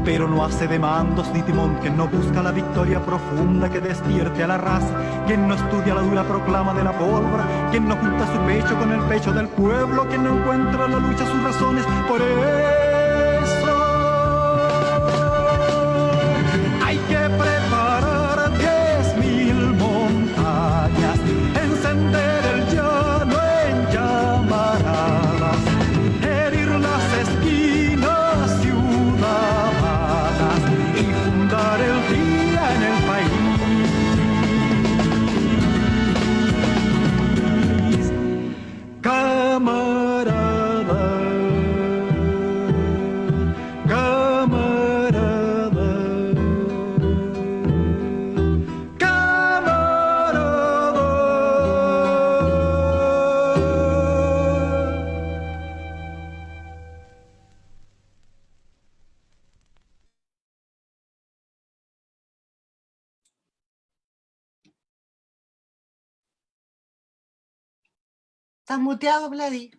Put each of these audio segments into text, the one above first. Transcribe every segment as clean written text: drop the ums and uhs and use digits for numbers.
pero no hace de mandos ni timón, quien no busca la victoria profunda que despierte a la raza, quien no estudia la dura proclama de la pólvora, quien no junta su pecho con el pecho del pueblo, quien no encuentra en la lucha sus razones. Por eso hay que preparar 10.000 montañas, encender el llano en llamaradas, herir las esquinas ciudadanas y fundar el día en el país. Camarada, camarada, camarada. Estás muteado, Vladi.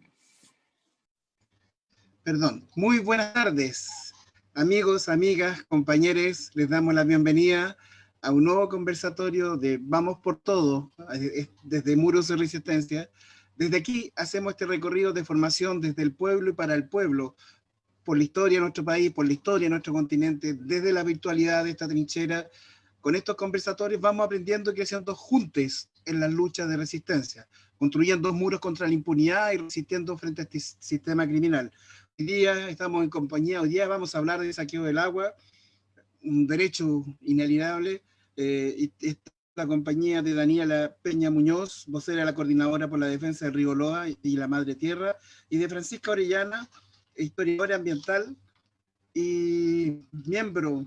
Perdón. Muy buenas tardes, amigos, amigas, compañeros. Les damos la bienvenida a un nuevo conversatorio de Vamos por Todo, desde Muros de Resistencia. Desde aquí hacemos este recorrido de formación desde el pueblo y para el pueblo, por la historia de nuestro país, por la historia de nuestro continente, desde la virtualidad de esta trinchera. Con estos conversatorios vamos aprendiendo y creciendo juntos en las luchas de resistencia, construyendo muros contra la impunidad y resistiendo frente a este sistema criminal. Hoy día estamos en compañía, hoy día vamos a hablar de saqueo del agua, un derecho inalienable, y está la compañía de Daniela Peña Muñoz, vocera de la Coordinadora por la Defensa del Río Loa y la Madre Tierra, y de Francisca Orellana, historiadora ambiental y miembro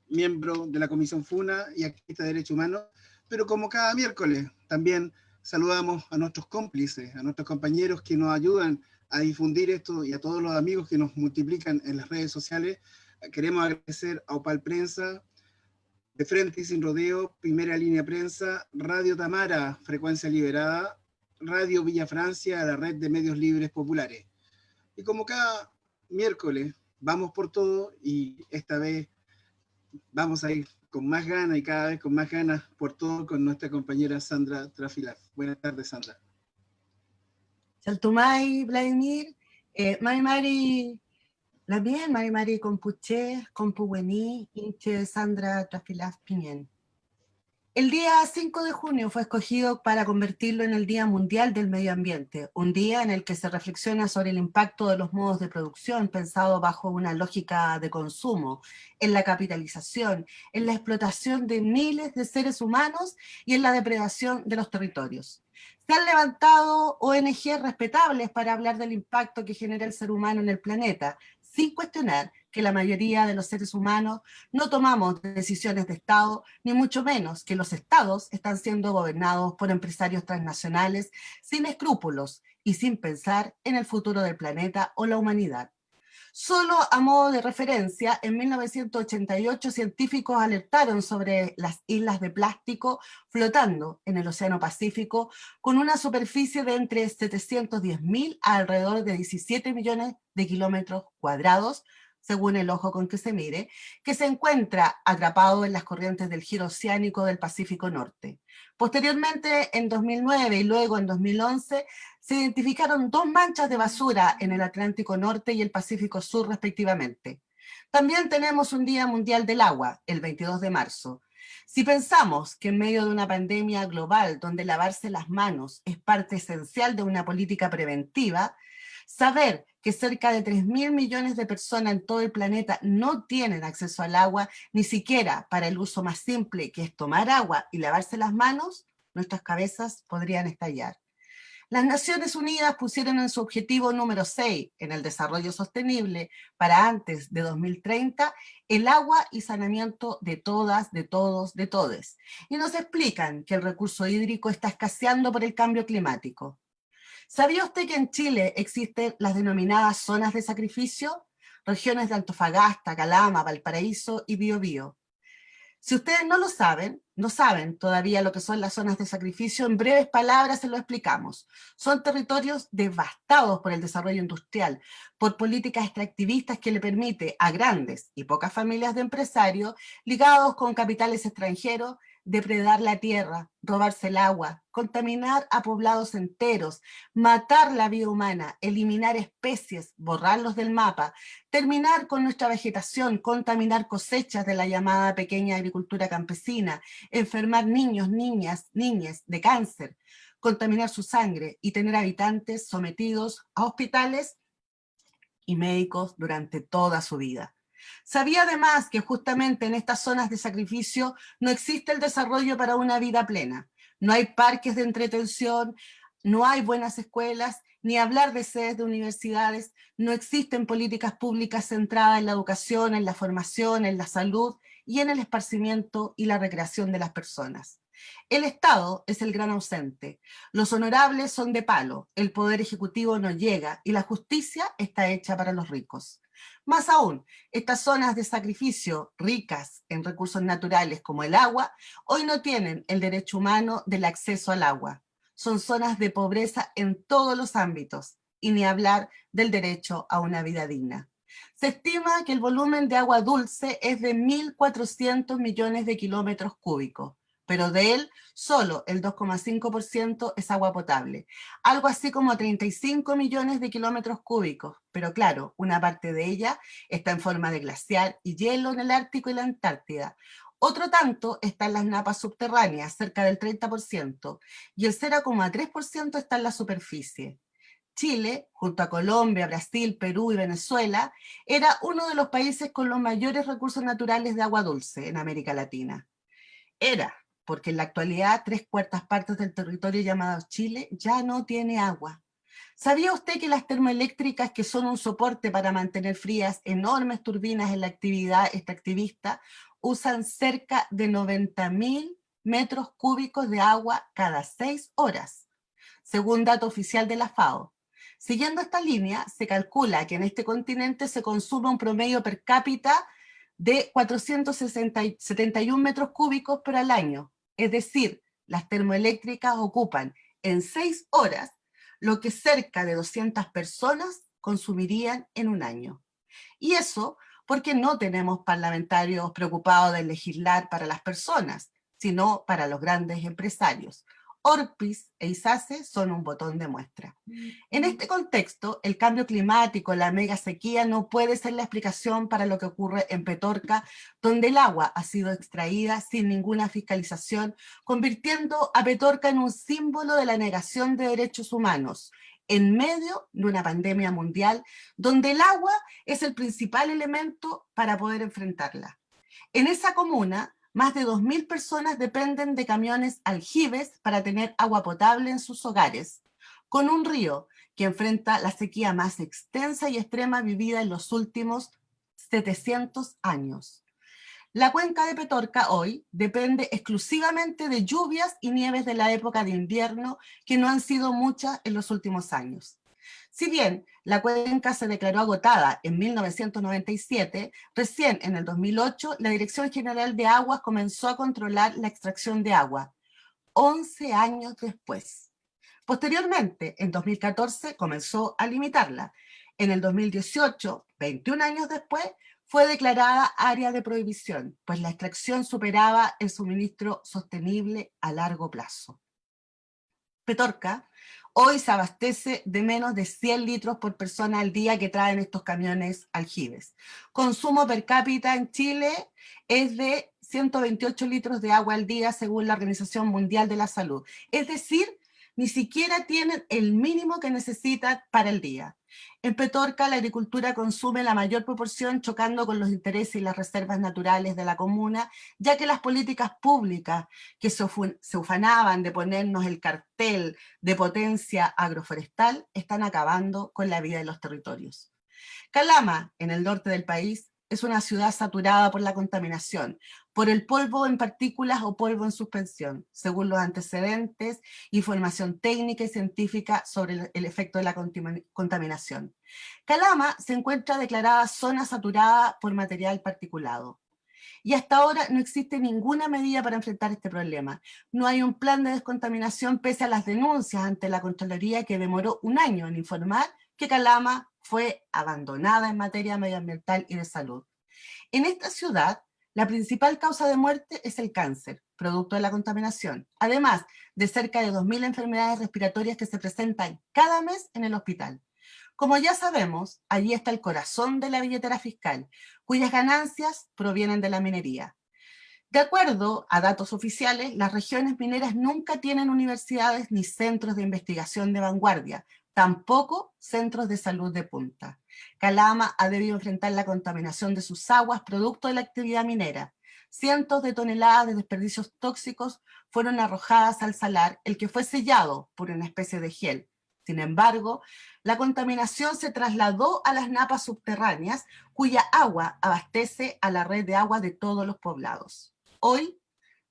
de la Comisión FUNA y activista de Derechos Humanos. Pero como cada miércoles, también saludamos a nuestros cómplices, a nuestros compañeros que nos ayudan a difundir esto y a todos los amigos que nos multiplican en las redes sociales. Queremos agradecer a Opal Prensa, De Frente y Sin Rodeo, Primera Línea Prensa, Radio Tamara, Frecuencia Liberada, Radio Villa Francia, la red de medios libres populares. Y como cada miércoles, vamos por todo, y esta vez vamos a ir con más ganas y cada vez con más ganas por todo con nuestra compañera Sandra Trafilar. Buenas tardes, Sandra. Chaltumay, Vladimir, Mari, la bien, Mari Compuché, Compuhuení, Inche, Sandra Trafilaz Piñén. El día 5 de junio fue escogido para convertirlo en el Día Mundial del Medio Ambiente, un día en el que se reflexiona sobre el impacto de los modos de producción pensado bajo una lógica de consumo, en la capitalización, en la explotación de miles de seres humanos y en la depredación de los territorios. Se han levantado ONG respetables para hablar del impacto que genera el ser humano en el planeta, sin cuestionar que la mayoría de los seres humanos no tomamos decisiones de Estado, ni mucho menos que los Estados están siendo gobernados por empresarios transnacionales sin escrúpulos y sin pensar en el futuro del planeta o la humanidad. Solo a modo de referencia, en 1988 científicos alertaron sobre las islas de plástico flotando en el Océano Pacífico con una superficie de entre 710.000 a alrededor de 17 millones de kilómetros cuadrados, según el ojo con que se mire, que se encuentra atrapado en las corrientes del giro oceánico del Pacífico Norte. Posteriormente, en 2009 y luego en 2011, se identificaron 2 manchas de basura en el Atlántico Norte y el Pacífico Sur, respectivamente. También tenemos un Día Mundial del Agua, el 22 de marzo. Si pensamos que en medio de una pandemia global donde lavarse las manos es parte esencial de una política preventiva, saber que cerca de 3.000 millones de personas en todo el planeta no tienen acceso al agua, ni siquiera para el uso más simple, que es tomar agua y lavarse las manos, nuestras cabezas podrían estallar. Las Naciones Unidas pusieron en su objetivo número 6 en el desarrollo sostenible para antes de 2030 el agua y saneamiento de todas, de todos, de todes. Y nos explican que el recurso hídrico está escaseando por el cambio climático. ¿Sabía usted que en Chile existen las denominadas zonas de sacrificio? Regiones de Antofagasta, Calama, Valparaíso y Biobío. Si ustedes no lo saben, no saben todavía lo que son las zonas de sacrificio, en breves palabras se lo explicamos. Son territorios devastados por el desarrollo industrial, por políticas extractivistas que le permite a grandes y pocas familias de empresarios ligados con capitales extranjeros depredar la tierra, robarse el agua, contaminar a poblados enteros, matar la vida humana, eliminar especies, borrarlos del mapa, terminar con nuestra vegetación, contaminar cosechas de la llamada pequeña agricultura campesina, enfermar niños, niñas, niñas de cáncer, contaminar su sangre y tener habitantes sometidos a hospitales y médicos durante toda su vida. Sabía además que justamente en estas zonas de sacrificio no existe el desarrollo para una vida plena. No hay parques de entretención, no hay buenas escuelas, ni hablar de sedes de universidades, no existen políticas públicas centradas en la educación, en la formación, en la salud y en el esparcimiento y la recreación de las personas. El Estado es el gran ausente, los honorables son de palo, el poder ejecutivo no llega y la justicia está hecha para los ricos. Más aún, estas zonas de sacrificio ricas en recursos naturales como el agua, hoy no tienen el derecho humano del acceso al agua. Son zonas de pobreza en todos los ámbitos, y ni hablar del derecho a una vida digna. Se estima que el volumen de agua dulce es de 1.400 millones de kilómetros cúbicos, pero de él solo el 2,5% es agua potable, algo así como 35 millones de kilómetros cúbicos, pero claro, una parte de ella está en forma de glaciar y hielo en el Ártico y la Antártida. Otro tanto está en las napas subterráneas, cerca del 30%, y el 0,3% está en la superficie. Chile, junto a Colombia, Brasil, Perú y Venezuela, era uno de los países con los mayores recursos naturales de agua dulce en América Latina. Era, porque en la actualidad 3/4 del territorio llamado Chile ya no tiene agua. ¿Sabía usted que las termoeléctricas, que son un soporte para mantener frías enormes turbinas en la actividad extractivista, usan cerca de 90.000 metros cúbicos de agua cada 6 horas, según dato oficial de la FAO? Siguiendo esta línea, se calcula que en este continente se consume un promedio per cápita de 471 metros cúbicos por al año. Es decir, las termoeléctricas ocupan en 6 horas lo que cerca de 200 personas consumirían en un año. Y eso porque no tenemos parlamentarios preocupados de legislar para las personas, sino para los grandes empresarios. Orpis e ISACE son un botón de muestra. En este contexto, el cambio climático, la mega sequía, no puede ser la explicación para lo que ocurre en Petorca, donde el agua ha sido extraída sin ninguna fiscalización, convirtiendo a Petorca en un símbolo de la negación de derechos humanos, en medio de una pandemia mundial, donde el agua es el principal elemento para poder enfrentarla. En esa comuna, más de 2.000 personas dependen de camiones aljibes para tener agua potable en sus hogares, con un río que enfrenta la sequía más extensa y extrema vivida en los últimos 700 años. La cuenca de Petorca hoy depende exclusivamente de lluvias y nieves de la época de invierno, que no han sido muchas en los últimos años. Si bien la cuenca se declaró agotada en 1997, recién en el 2008 la Dirección General de Aguas comenzó a controlar la extracción de agua, 11 años después. Posteriormente, en 2014, comenzó a limitarla. En el 2018, 21 años después, fue declarada área de prohibición, pues la extracción superaba el suministro sostenible a largo plazo. Petorca hoy se abastece de menos de 100 litros por persona al día que traen estos camiones aljibes. Consumo per cápita en Chile es de 128 litros de agua al día según la Organización Mundial de la Salud. Es decir, ni siquiera tienen el mínimo que necesitan para el día. En Petorca la agricultura consume la mayor proporción, chocando con los intereses y las reservas naturales de la comuna, ya que las políticas públicas que se ufanaban de ponernos el cartel de potencia agroforestal están acabando con la vida de los territorios. Calama, en el norte del país, es una ciudad saturada por la contaminación, por el polvo en partículas o polvo en suspensión, según los antecedentes, información técnica y científica sobre el efecto de la contaminación. Calama se encuentra declarada zona saturada por material particulado. Y hasta ahora no existe ninguna medida para enfrentar este problema. No hay un plan de descontaminación pese a las denuncias ante la Contraloría, que demoró un año en informar que Calama fue abandonada en materia medioambiental y de salud. En esta ciudad, la principal causa de muerte es el cáncer, producto de la contaminación, además de cerca de 2.000 enfermedades respiratorias que se presentan cada mes en el hospital. Como ya sabemos, allí está el corazón de la billetera fiscal, cuyas ganancias provienen de la minería. De acuerdo a datos oficiales, las regiones mineras nunca tienen universidades ni centros de investigación de vanguardia, tampoco centros de salud de punta. Calama ha debido enfrentar la contaminación de sus aguas producto de la actividad minera. Cientos de toneladas de desperdicios tóxicos fueron arrojadas al salar, el que fue sellado por una especie de gel. Sin embargo, la contaminación se trasladó a las napas subterráneas, cuya agua abastece a la red de agua de todos los poblados. Hoy,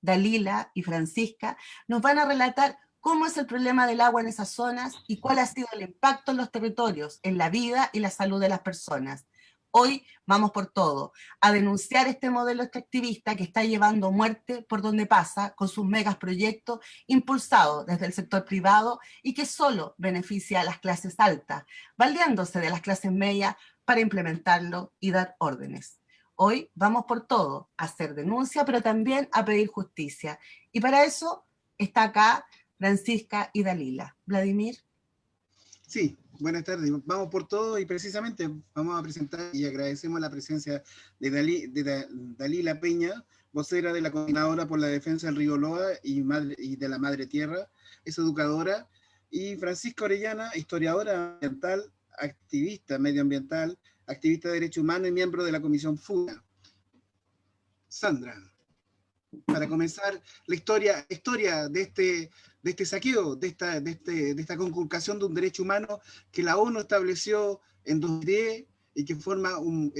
Dalila y Francisca nos van a relatar cómo es el problema del agua en esas zonas y cuál ha sido el impacto en los territorios, en la vida y la salud de las personas. Hoy vamos por todo, a denunciar este modelo extractivista que está llevando muerte por donde pasa con sus megas proyectos impulsados desde el sector privado y que solo beneficia a las clases altas, valiéndose de las clases medias para implementarlo y dar órdenes. Hoy vamos por todo, a hacer denuncia, pero también a pedir justicia. Y para eso está acá Francisca y Dalila. Vladimir. Sí, buenas tardes. Vamos por todo y precisamente vamos a presentar y agradecemos la presencia de Dalila Peña, vocera de la Coordinadora por la Defensa del Río Loa y de la Madre Tierra, es educadora, y Francisca Orellana, historiadora ambiental, activista medioambiental, activista de derechos humanos y miembro de la Comisión FUNA. Sandra, para comenzar la historia de este saqueo, de esta conculcación de un derecho humano que la ONU estableció en 2010 y que forma un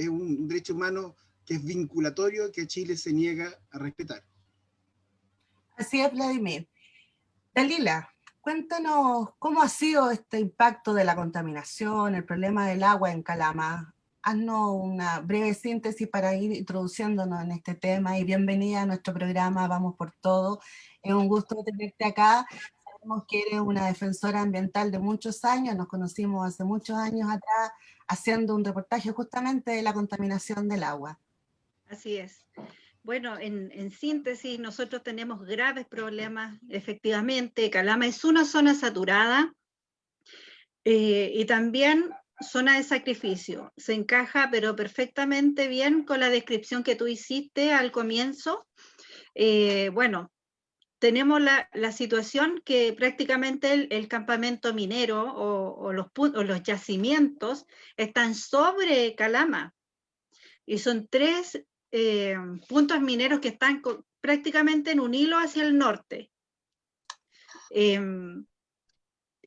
derecho humano que es vinculatorio, que Chile se niega a respetar. Así es, Vladimir. Dalila, cuéntanos cómo ha sido este impacto de la contaminación, el problema del agua en Calama. Haznos una breve síntesis para ir introduciéndonos en este tema, y bienvenida a nuestro programa Vamos por Todo. Es un gusto tenerte acá. Sabemos que eres una defensora ambiental de muchos años, nos conocimos hace muchos años atrás haciendo un reportaje justamente de la contaminación del agua. Así es. Bueno, en síntesis, nosotros tenemos graves problemas. Efectivamente, Calama es una zona saturada y también zona de sacrificio. Se encaja, pero perfectamente bien con la descripción que tú hiciste al comienzo. Bueno, tenemos la situación que prácticamente el campamento minero o los yacimientos están sobre Calama. Y son 3 puntos mineros que están prácticamente en un hilo hacia el norte.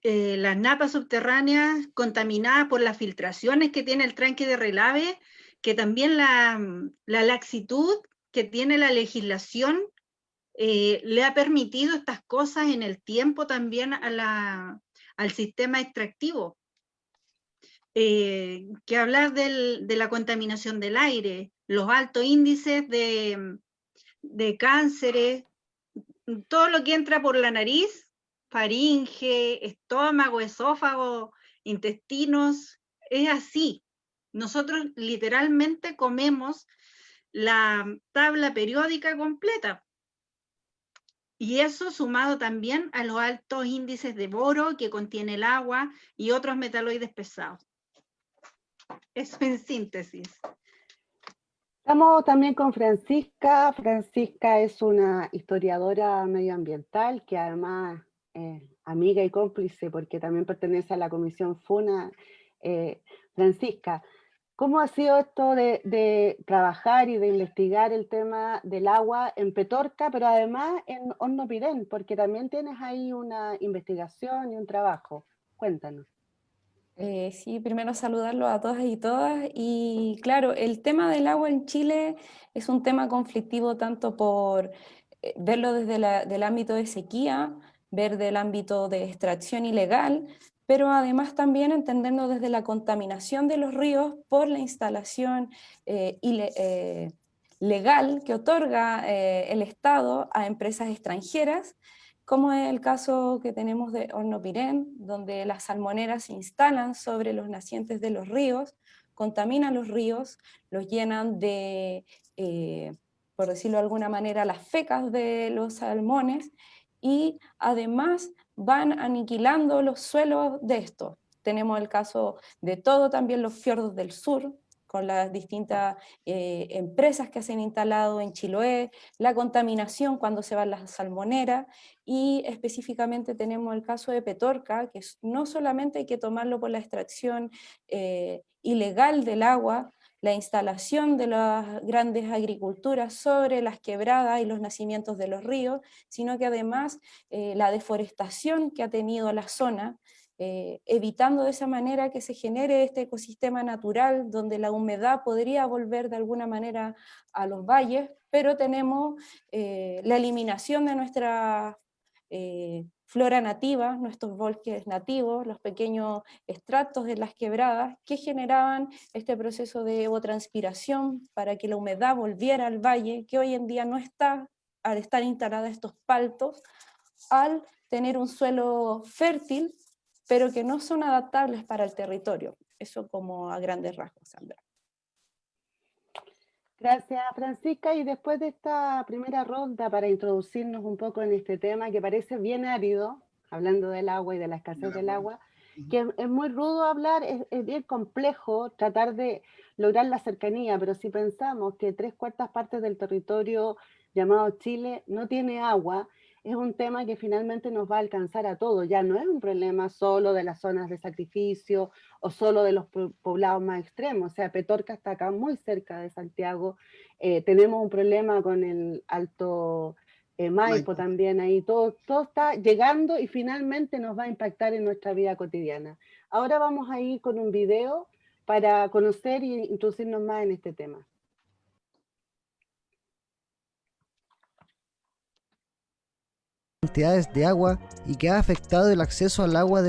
Las napas subterráneas contaminadas por las filtraciones que tiene el tranque de Relave, que también la laxitud que tiene la legislación le ha permitido estas cosas en el tiempo también al sistema extractivo. Que hablar de la contaminación del aire, los altos índices de cánceres, todo lo que entra por la nariz, faringe, estómago, esófago, intestinos, es así. Nosotros literalmente comemos la tabla periódica completa. Y eso sumado también a los altos índices de boro que contiene el agua y otros metaloides pesados. Eso en síntesis. Estamos también con Francisca. Francisca es una historiadora medioambiental que además es amiga y cómplice porque también pertenece a la Comisión FUNA. Francisca, ¿cómo ha sido esto de trabajar y de investigar el tema del agua en Petorca, pero además en Hornopirén? Porque también tienes ahí una investigación y un trabajo. Cuéntanos. Sí, primero saludarlos a todas y todas. Y claro, el tema del agua en Chile es un tema conflictivo tanto por verlo desde del ámbito de sequía, ver del ámbito de extracción ilegal, pero además también entenderlo desde la contaminación de los ríos por la instalación legal que otorga el Estado a empresas extranjeras, como es el caso que tenemos de Hornopirén, donde las salmoneras se instalan sobre los nacientes de los ríos, contaminan los ríos, los llenan de, por decirlo de alguna manera, las fecas de los salmones, y además van aniquilando los suelos de estos. Tenemos el caso de todo, también los fiordos del sur, con las distintas empresas que se han instalado en Chiloé, la contaminación cuando se van las salmoneras, y específicamente tenemos el caso de Petorca, que no solamente hay que tomarlo por la extracción ilegal del agua, la instalación de las grandes agriculturas sobre las quebradas y los nacimientos de los ríos, sino que además la deforestación que ha tenido la zona, evitando de esa manera que se genere este ecosistema natural donde la humedad podría volver de alguna manera a los valles, pero tenemos la eliminación de nuestra flora nativa, nuestros bosques nativos, los pequeños estratos de las quebradas que generaban este proceso de evotranspiración para que la humedad volviera al valle, que hoy en día no está, al estar instalados estos paltos, al tener un suelo fértil, pero que no son adaptables para el territorio. Eso como a grandes rasgos, Sandra. Gracias, Francisca. Y después de esta primera ronda para introducirnos un poco en este tema que parece bien árido, hablando del agua y de la escasez del agua, que es muy rudo hablar, es bien complejo tratar de lograr la cercanía, pero si pensamos que 3/4 partes del territorio llamado Chile no tiene agua, es un tema que finalmente nos va a alcanzar a todos. Ya no es un problema solo de las zonas de sacrificio o solo de los poblados más extremos. O sea, Petorca está acá muy cerca de Santiago. Tenemos un problema con el Alto Maipo también ahí. Todo está llegando y finalmente nos va a impactar en nuestra vida cotidiana. Ahora vamos a ir con un video para conocer y introducirnos más en este tema. Cantidades de agua y que ha afectado el acceso al agua de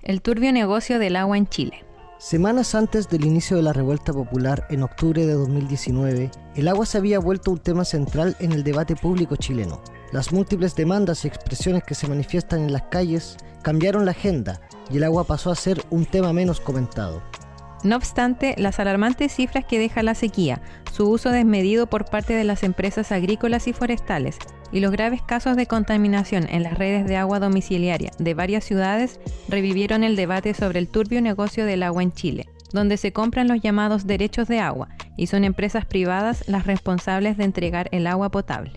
el turbio negocio del agua en Chile. Semanas antes del inicio de la revuelta popular en octubre de 2019, el agua se había vuelto un tema central en el debate público chileno. Las múltiples demandas y expresiones que se manifiestan en las calles cambiaron la agenda y el agua pasó a ser un tema menos comentado. No obstante, las alarmantes cifras que deja la sequía, su uso desmedido por parte de las empresas agrícolas y forestales y los graves casos de contaminación en las redes de agua domiciliaria de varias ciudades revivieron el debate sobre el turbio negocio del agua en Chile, donde se compran los llamados derechos de agua y son empresas privadas las responsables de entregar el agua potable.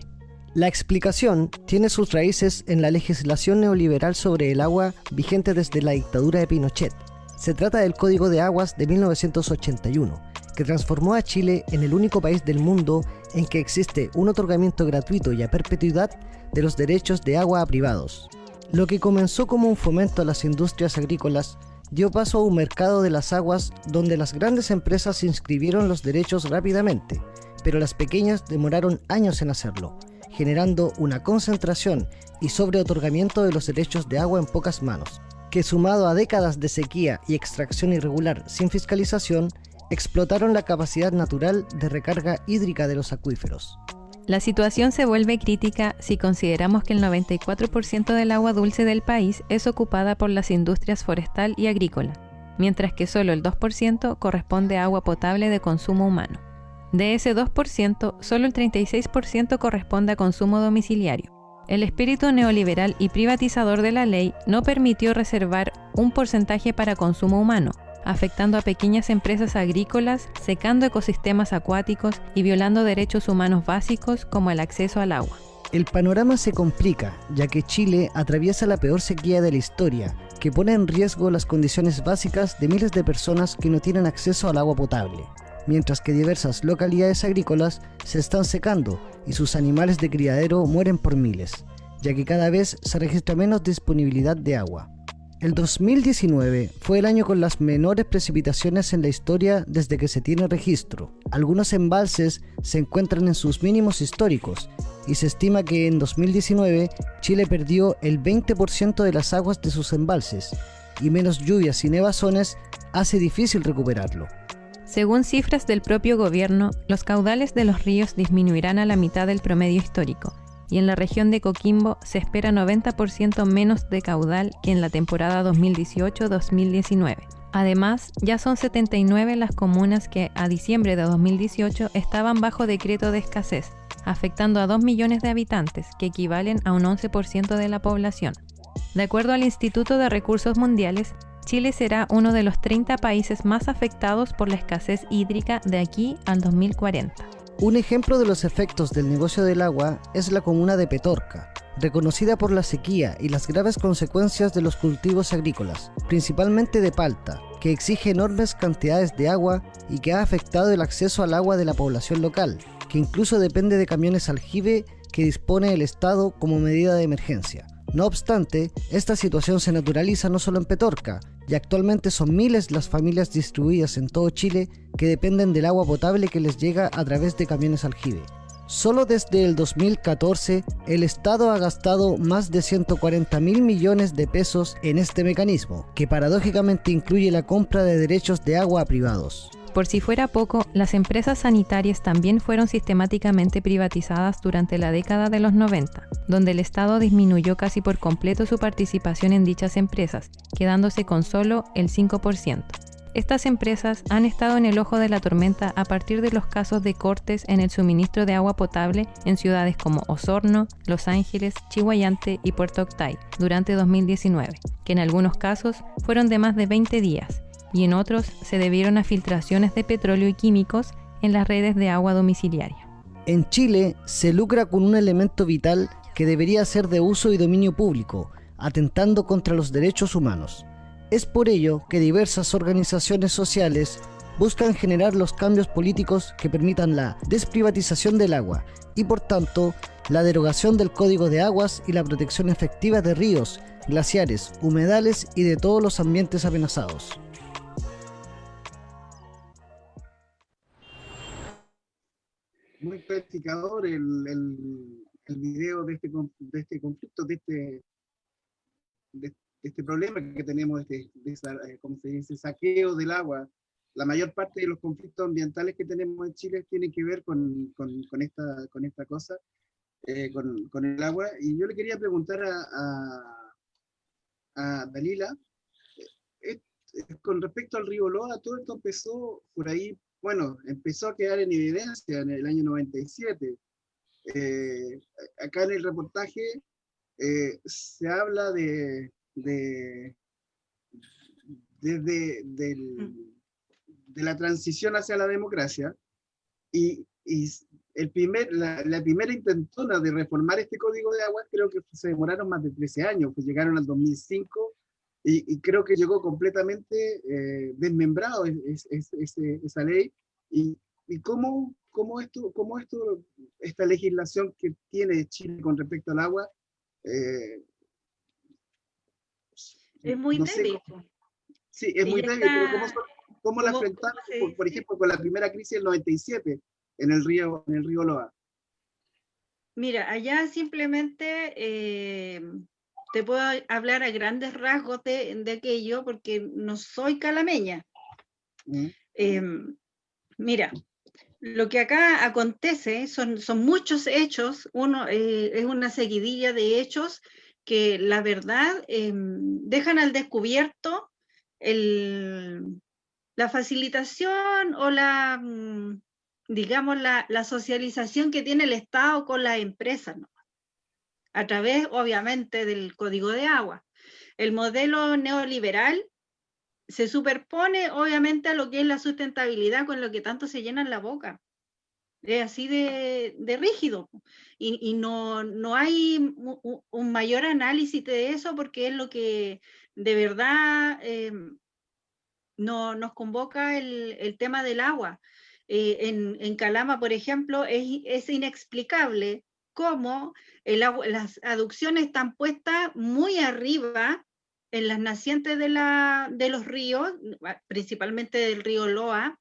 La explicación tiene sus raíces en la legislación neoliberal sobre el agua vigente desde la dictadura de Pinochet. Se trata del Código de Aguas de 1981, que transformó a Chile en el único país del mundo en que existe un otorgamiento gratuito y a perpetuidad de los derechos de agua a privados. Lo que comenzó como un fomento a las industrias agrícolas dio paso a un mercado de las aguas donde las grandes empresas inscribieron los derechos rápidamente, pero las pequeñas demoraron años en hacerlo, generando una concentración y sobreotorgamiento de los derechos de agua en pocas manos, que sumado a décadas de sequía y extracción irregular sin fiscalización, explotaron la capacidad natural de recarga hídrica de los acuíferos. La situación se vuelve crítica si consideramos que el 94% del agua dulce del país es ocupada por las industrias forestal y agrícola, mientras que solo el 2% corresponde a agua potable de consumo humano. De ese 2%, solo el 36% corresponde a consumo domiciliario. El espíritu neoliberal y privatizador de la ley no permitió reservar un porcentaje para consumo humano, afectando a pequeñas empresas agrícolas, secando ecosistemas acuáticos y violando derechos humanos básicos como el acceso al agua. El panorama se complica, ya que Chile atraviesa la peor sequía de la historia, que pone en riesgo las condiciones básicas de miles de personas que no tienen acceso al agua potable, mientras que diversas localidades agrícolas se están secando y sus animales de criadero mueren por miles, ya que cada vez se registra menos disponibilidad de agua. El 2019 fue el año con las menores precipitaciones en la historia desde que se tiene registro. Algunos embalses se encuentran en sus mínimos históricos y se estima que en 2019 Chile perdió el 20% de las aguas de sus embalses y menos lluvias y nevazones hace difícil recuperarlo. Según cifras del propio gobierno, los caudales de los ríos disminuirán a la mitad del promedio histórico, y en la región de Coquimbo se espera 90% menos de caudal que en la temporada 2018-2019. Además, ya son 79 las comunas que a diciembre de 2018 estaban bajo decreto de escasez, afectando a 2 millones de habitantes, que equivalen a un 11% de la población. De acuerdo al Instituto de Recursos Mundiales, Chile será uno de los 30 países más afectados por la escasez hídrica de aquí al 2040. Un ejemplo de los efectos del negocio del agua es la comuna de Petorca, reconocida por la sequía y las graves consecuencias de los cultivos agrícolas, principalmente de palta, que exige enormes cantidades de agua y que ha afectado el acceso al agua de la población local, que incluso depende de camiones aljibe que dispone el Estado como medida de emergencia. No obstante, esta situación se naturaliza no solo en Petorca, y actualmente son miles las familias distribuidas en todo Chile que dependen del agua potable que les llega a través de camiones aljibe. Solo desde el 2014, el Estado ha gastado más de 140.000 millones de pesos en este mecanismo, que paradójicamente incluye la compra de derechos de agua a privados. Por si fuera poco, las empresas sanitarias también fueron sistemáticamente privatizadas durante la década de los 90, donde el Estado disminuyó casi por completo su participación en dichas empresas, quedándose con solo el 5%. Estas empresas han estado en el ojo de la tormenta a partir de los casos de cortes en el suministro de agua potable en ciudades como Osorno, Los Ángeles, Chihuayante y Puerto Octay durante 2019, que en algunos casos fueron de más de 20 días, y en otros se debieron a filtraciones de petróleo y químicos en las redes de agua domiciliaria. En Chile se lucra con un elemento vital que debería ser de uso y dominio público, atentando contra los derechos humanos. Es por ello que diversas organizaciones sociales buscan generar los cambios políticos que permitan la desprivatización del agua y, por tanto, la derogación del Código de Aguas y la protección efectiva de ríos, glaciares, humedales y de todos los ambientes amenazados. Muy clarificador el video de este conflicto, de este problema que tenemos, ¿cómo se dice?, saqueo del agua. La mayor parte de los conflictos ambientales que tenemos en Chile tienen que ver con esta cosa, con el agua. Y yo le quería preguntar a Dalila, con respecto al río Loa, todo esto empezó por ahí. Bueno, empezó a quedar en evidencia en el año 97. Acá en el reportaje se habla de la transición hacia la democracia, y la primera intentona de reformar este Código de Aguas creo que se demoraron más de 13 años, pues llegaron al 2005, y creo que llegó completamente desmembrado esa ley, y cómo esta legislación que tiene Chile con respecto al agua es muy no sé débil. Sí, es muy débil, pero ¿cómo la enfrentaron, por ejemplo, con la primera crisis del 97 en el río Loa? Mira, allá simplemente te puedo hablar a grandes rasgos de aquello, porque no soy calameña. Mira, lo que acá acontece son muchos hechos. Uno es una seguidilla de hechos que la verdad dejan al descubierto la facilitación o digamos, la socialización que tiene el Estado con las empresas, ¿no? A través, obviamente, del Código de Agua. El modelo neoliberal se superpone, obviamente, a lo que es la sustentabilidad, con lo que tanto se llenan la boca. Es así de rígido. Y no hay un mayor análisis de eso, porque es lo que de verdad nos convoca el tema del agua. En Calama, por ejemplo, es inexplicable cómo las aducciones están puestas muy arriba en las nacientes de los ríos, principalmente del río Loa,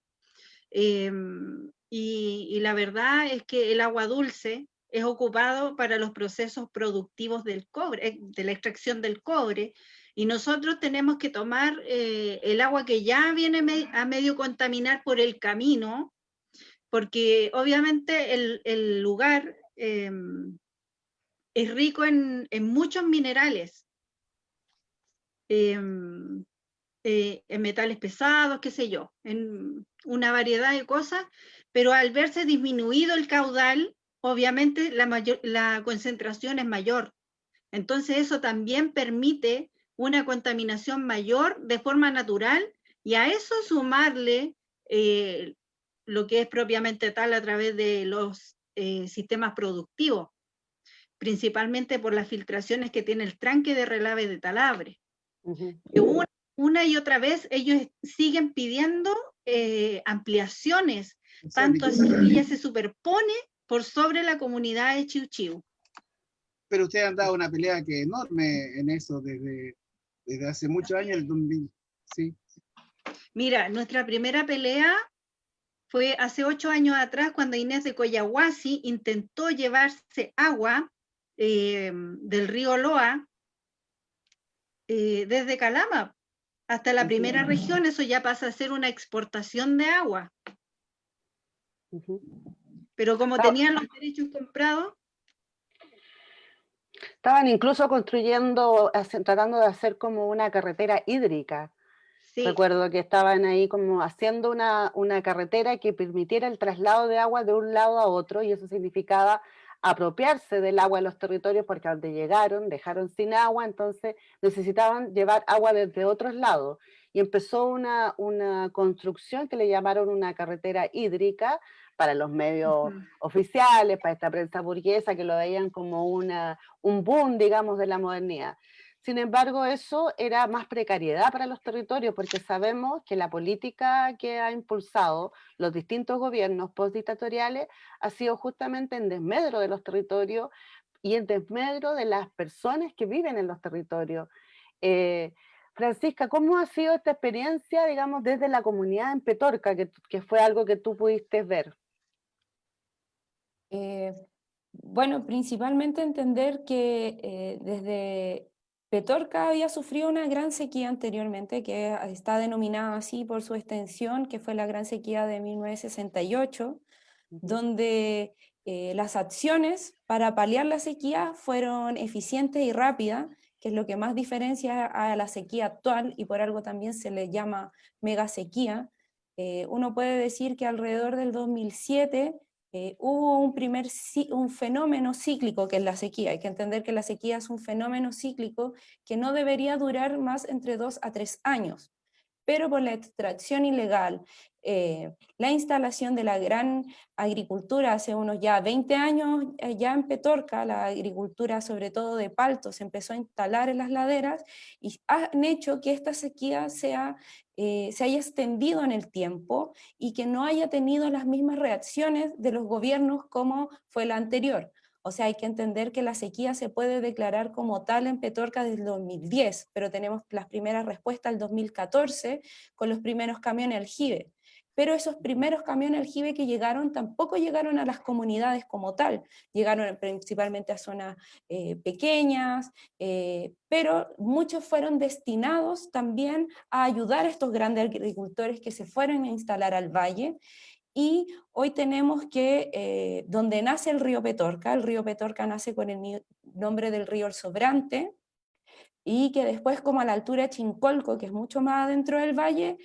y la verdad es que el agua dulce es ocupado para los procesos productivos del cobre, de la extracción del cobre, Y nosotros tenemos que tomar el agua que ya viene a medio contaminar por el camino, porque obviamente el lugar es rico en muchos minerales, en metales pesados, qué sé yo, en una variedad de cosas, pero al verse disminuido el caudal, obviamente la concentración es mayor. Entonces eso también permite una contaminación mayor de forma natural, y a eso sumarle lo que es propiamente tal a través de los sistemas productivos, principalmente por las filtraciones que tiene el tranque de Relave de Talabre. Que una y otra vez ellos siguen pidiendo ampliaciones, tanto así que ya se superpone por sobre la comunidad de Chiu Chiu. Pero ustedes han dado una pelea que es enorme en eso desde hace muchos años, el 2000, sí. Mira, nuestra primera pelea fue hace 8 años atrás, cuando Inés de Coyahuasi intentó llevarse agua del río Loa desde Calama hasta la primera región. Eso ya pasa a ser una exportación de agua. Pero como tenían los derechos comprados, estaban incluso construyendo, tratando de hacer como una carretera hídrica. sí. Recuerdo que estaban ahí como haciendo una carretera que permitiera el traslado de agua de un lado a otro, y eso significaba apropiarse del agua de los territorios, porque a donde llegaron dejaron sin agua, entonces necesitaban llevar agua desde otros lados. Y empezó una construcción que le llamaron una carretera hídrica para los medios oficiales, para esta prensa burguesa que lo veían como un boom, digamos, de la modernidad. Sin embargo, eso era más precariedad para los territorios, porque sabemos que la política que ha impulsado los distintos gobiernos postdictatoriales ha sido justamente en desmedro de los territorios y en desmedro de las personas que viven en los territorios. Francisca, ¿cómo ha sido esta experiencia, digamos, desde la comunidad en Petorca, que fue algo que tú pudiste ver? Bueno, principalmente entender que desde Petorca había sufrido una gran sequía anteriormente, que está denominada así por su extensión, que fue la Gran Sequía de 1968, donde las acciones para paliar la sequía fueron eficientes y rápidas, que es lo que más diferencia a la sequía actual, y por algo también se le llama mega sequía. Uno puede decir que alrededor del 2007 hubo un fenómeno cíclico que es la sequía. Hay que entender que la sequía es un fenómeno cíclico que no debería durar más entre 2 a 3 años, pero por la extracción ilegal, la instalación de la gran agricultura hace unos ya 20 años, ya en Petorca, la agricultura sobre todo de palto se empezó a instalar en las laderas, y han hecho que esta sequía se haya extendido en el tiempo y que no haya tenido las mismas reacciones de los gobiernos como fue la anterior. O sea, hay que entender que la sequía se puede declarar como tal en Petorca desde el 2010, pero tenemos las primeras respuestas el 2014 con los primeros camiones aljibe. Pero esos primeros camiones aljibe que llegaron tampoco llegaron a las comunidades como tal, llegaron principalmente a zonas pequeñas, pero muchos fueron destinados también a ayudar a estos grandes agricultores que se fueron a instalar al valle. Y hoy tenemos que, donde nace el río Petorca nace con el nombre del río El Sobrante, y que después, como a la altura de Chincolco, que es mucho más adentro del valle,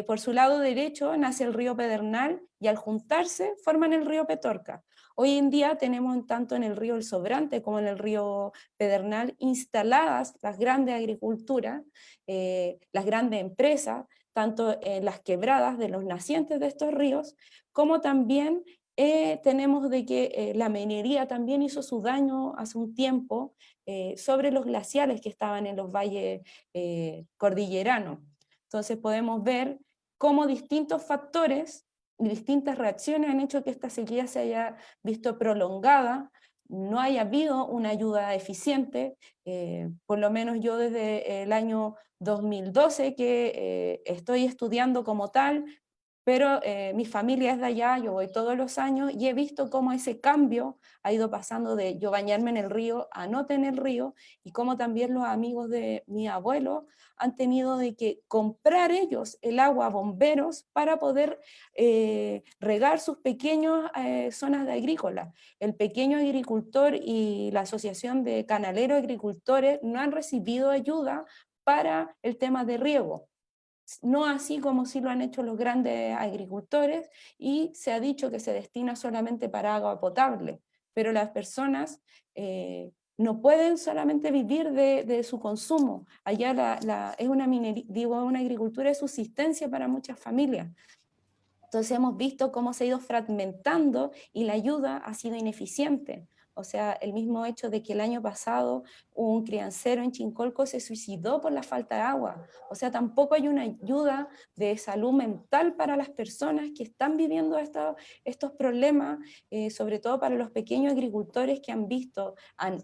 por su lado derecho nace el río Pedernal, y al juntarse forman el río Petorca. Hoy en día tenemos tanto en el río El Sobrante como en el río Pedernal instaladas las grandes agriculturas, las grandes empresas, tanto en las quebradas de los nacientes de estos ríos, como también tenemos de que la minería también hizo su daño hace un tiempo sobre los glaciares que estaban en los valles cordilleranos. Entonces podemos ver cómo distintos factores y distintas reacciones han hecho que esta sequía se haya visto prolongada, no haya habido una ayuda eficiente. Por lo menos yo desde el año 2012 que estoy estudiando como tal, pero mi familia es de allá, yo voy todos los años y he visto cómo ese cambio ha ido pasando de yo bañarme en el río a no tener río, y cómo también los amigos de mi abuelo han tenido de que comprar ellos el agua a bomberos para poder regar sus pequeñas zonas de agrícola. El pequeño agricultor y la Asociación de Canaleros Agricultores no han recibido ayuda para el tema de riego. No así como sí lo han hecho los grandes agricultores, y se ha dicho que se destina solamente para agua potable, pero las personas no pueden solamente vivir de su consumo. Allá es una agricultura de subsistencia para muchas familias. Entonces hemos visto cómo se ha ido fragmentando y la ayuda ha sido ineficiente. O sea, el mismo hecho de que el año pasado un criancero en Chincolco se suicidó por la falta de agua. O sea, tampoco hay una ayuda de salud mental para las personas que están viviendo estos problemas, sobre todo para los pequeños agricultores que han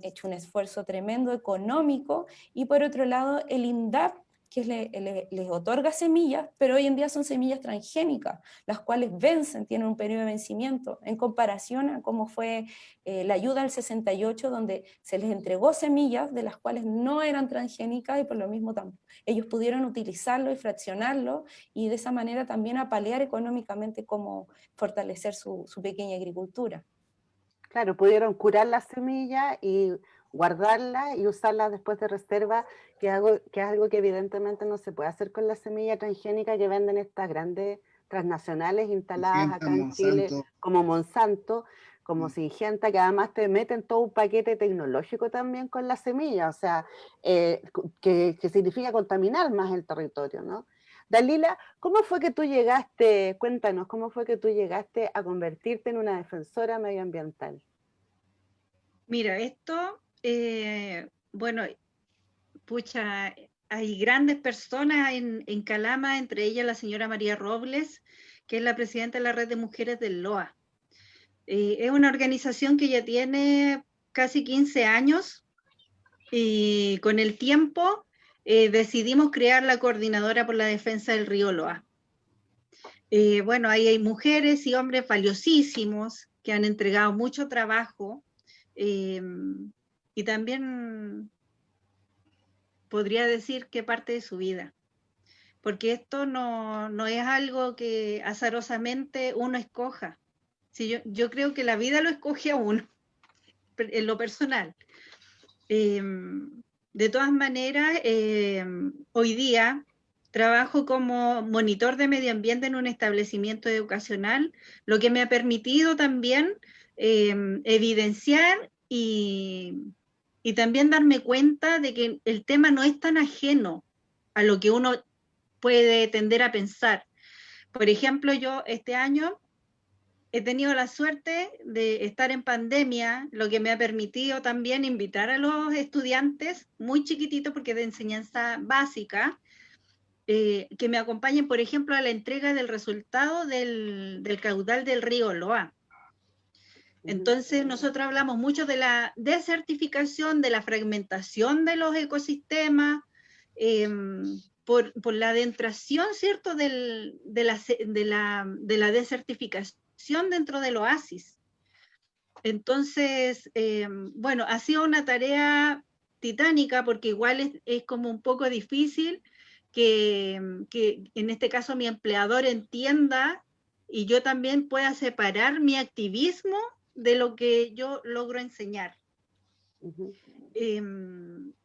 hecho un esfuerzo tremendo económico, y por otro lado el INDAP, que les otorga semillas, pero hoy en día son semillas transgénicas, las cuales vencen, tienen un periodo de vencimiento, en comparación a cómo fue la ayuda del 68, donde se les entregó semillas de las cuales no eran transgénicas, y por lo mismo ellos pudieron utilizarlo y fraccionarlo, y de esa manera también apalear económicamente cómo fortalecer su pequeña agricultura. Claro, pudieron curar la semilla y guardarla y usarla después de reserva, que es algo que evidentemente no se puede hacer con la semilla transgénica que venden estas grandes transnacionales instaladas Syngenta, acá en Chile, Monsanto. como Monsanto, como Syngenta, que además te meten todo un paquete tecnológico también con la semilla, o sea, que significa contaminar más el territorio, ¿no? Dalila, ¿cómo fue que tú llegaste, cuéntanos, cómo fue que tú llegaste a convertirte en una defensora medioambiental? Mira, esto, bueno, pucha, hay grandes personas en Calama, entre ellas la señora María Robles, que es la presidenta de la Red de Mujeres del LOA. Es una organización que ya tiene casi 15 años, y con el tiempo decidimos crear la Coordinadora por la Defensa del Río Loa. Bueno, ahí hay mujeres y hombres valiosísimos que han entregado mucho trabajo, y también podría decir que parte de su vida, porque esto no es algo que azarosamente uno escoja. Sí, yo creo que la vida lo escoge a uno, en lo personal. De todas maneras, hoy día trabajo como monitor de medio ambiente en un establecimiento educacional, lo que me ha permitido también evidenciar y también darme cuenta de que el tema no es tan ajeno a lo que uno puede tender a pensar. Por ejemplo, yo este año he tenido la suerte de estar en pandemia, lo que me ha permitido también invitar a los estudiantes muy chiquititos, porque de enseñanza básica, que me acompañen, por ejemplo, a la entrega del resultado del caudal del río Loa. Entonces, nosotros hablamos mucho de la desertificación, de la fragmentación de los ecosistemas, por la adentración, ¿cierto?, de la desertificación dentro del oasis. Entonces, bueno, ha sido una tarea titánica, porque igual es como un poco difícil que en este caso mi empleador entienda y yo también pueda separar mi activismo de lo que yo logro enseñar.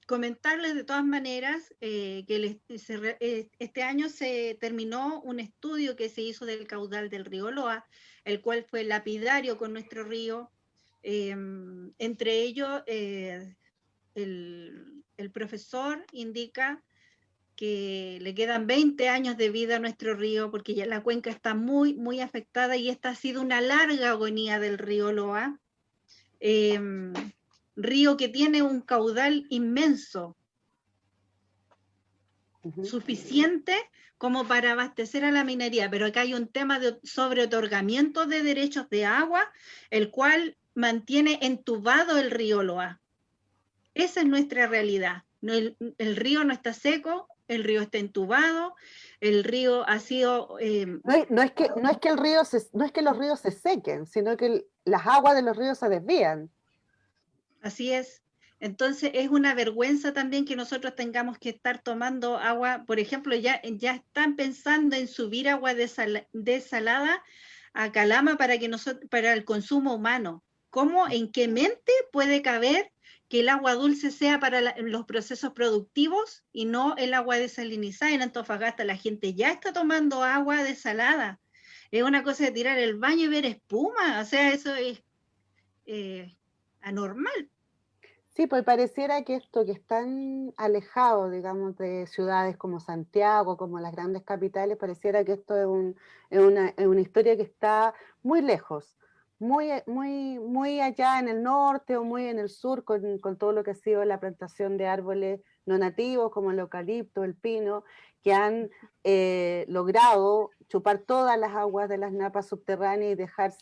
Comentarles de todas maneras que este año se terminó un estudio que se hizo del caudal del río Loa, el cual fue lapidario con nuestro río. Entre ellos, el profesor indica que le quedan 20 años de vida a nuestro río, porque ya la cuenca está muy, muy afectada, y esta ha sido una larga agonía del río Loa. Río que tiene un caudal inmenso, suficiente como para abastecer a la minería, pero acá hay un tema de sobreotorgamiento de derechos de agua, el cual mantiene entubado el río Loa. Esa es nuestra realidad. El río no está seco, el río está entubado, el río ha sido... No es que no es que los ríos se sequen, sino que las aguas de los ríos se desvían. Así es. Entonces es una vergüenza también que nosotros tengamos que estar tomando agua. Por ejemplo, ya están pensando en subir agua desalada a Calama para el consumo humano. ¿Cómo, en qué mente puede caber que el agua dulce sea para los procesos productivos y no el agua desalinizada? En Antofagasta la gente ya está tomando agua desalada. Es una cosa de tirar el baño y ver espuma. O sea, eso es anormal. Sí, pues pareciera que esto que es tan alejado, digamos, de ciudades como Santiago, como las grandes capitales, pareciera que esto es una historia que está muy lejos, muy allá en el norte o muy en el sur, con todo lo que ha sido la plantación de árboles no nativos, como el eucalipto, el pino, que han logrado chupar todas las aguas de las napas subterráneas y dejar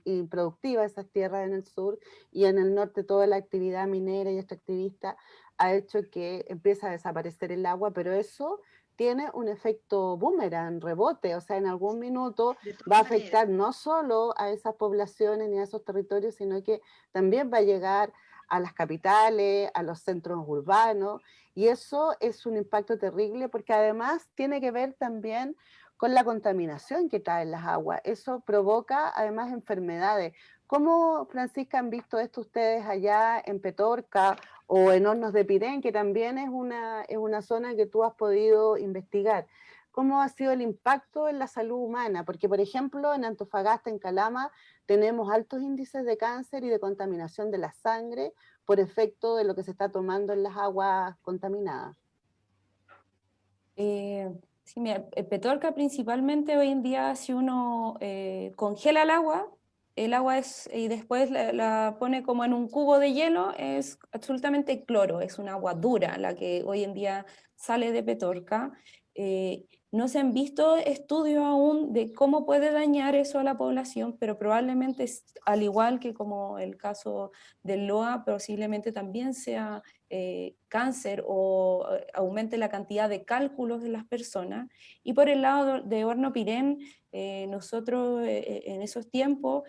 improductivas esas tierras en el sur, y en el norte toda la actividad minera y extractivista ha hecho que empiece a desaparecer el agua, pero eso tiene un efecto boomerang, rebote, o sea, en algún minuto va a afectar no solo a esas poblaciones ni a esos territorios, sino que también va a llegar a las capitales, a los centros urbanos, y eso es un impacto terrible porque además tiene que ver también con la contaminación que traen las aguas. Eso provoca además enfermedades. ¿Cómo, Francisca, han visto esto ustedes allá en Petorca o en Hornos de Pirén, que también es una zona que tú has podido investigar? ¿Cómo ha sido el impacto en la salud humana? Porque, por ejemplo, en Antofagasta, en Calama, tenemos altos índices de cáncer y de contaminación de la sangre por efecto de lo que se está tomando en las aguas contaminadas. Sí, mira, Petorca principalmente hoy en día, si uno congela el agua es, y después la pone como en un cubo de hielo, es absolutamente cloro, es un agua dura la que hoy en día sale de Petorca. No se han visto estudios aún de cómo puede dañar eso a la población, pero probablemente, al igual que como el caso del LOA, posiblemente también sea cáncer o aumente la cantidad de cálculos de las personas. Y por el lado de Horno Pirén, nosotros en esos tiempos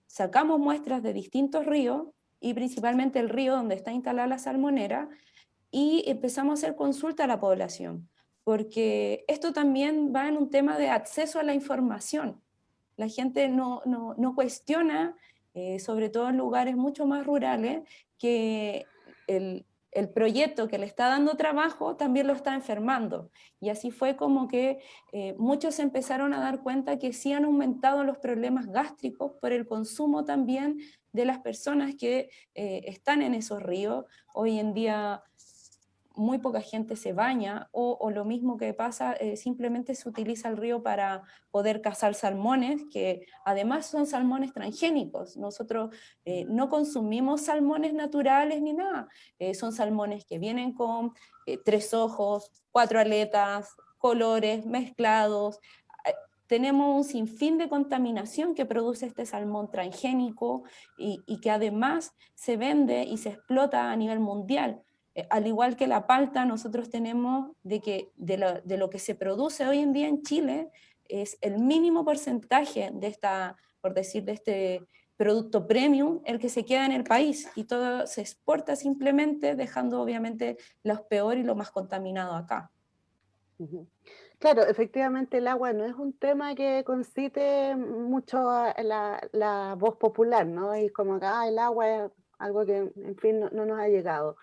sacamos muestras de distintos ríos y principalmente el río donde está instalada la salmonera, y empezamos a hacer consulta a la población, porque esto también va en un tema de acceso a la información. La gente no cuestiona, sobre todo en lugares mucho más rurales, que el proyecto que le está dando trabajo también lo está enfermando. Y así fue como que muchos se empezaron a dar cuenta que sí han aumentado los problemas gástricos por el consumo también de las personas que están en esos ríos. Hoy en día muy poca gente se baña, o lo mismo que pasa, simplemente se utiliza el río para poder cazar salmones, que además son salmones transgénicos. Nosotros no consumimos salmones naturales ni nada, son salmones que vienen con 3 ojos, 4 aletas, colores mezclados. Tenemos un sinfín de contaminación que produce este salmón transgénico y que además se vende y se explota a nivel mundial. Al igual que la palta, nosotros tenemos de lo que se produce hoy en día en Chile, es el mínimo porcentaje de por decir, de este producto premium el que se queda en el país, y todo se exporta simplemente, dejando obviamente lo peor y lo más contaminado acá. Claro, efectivamente el agua no es un tema que concite mucho a la voz popular, ¿no? Y como que el agua es algo que, en fin, no nos ha llegado.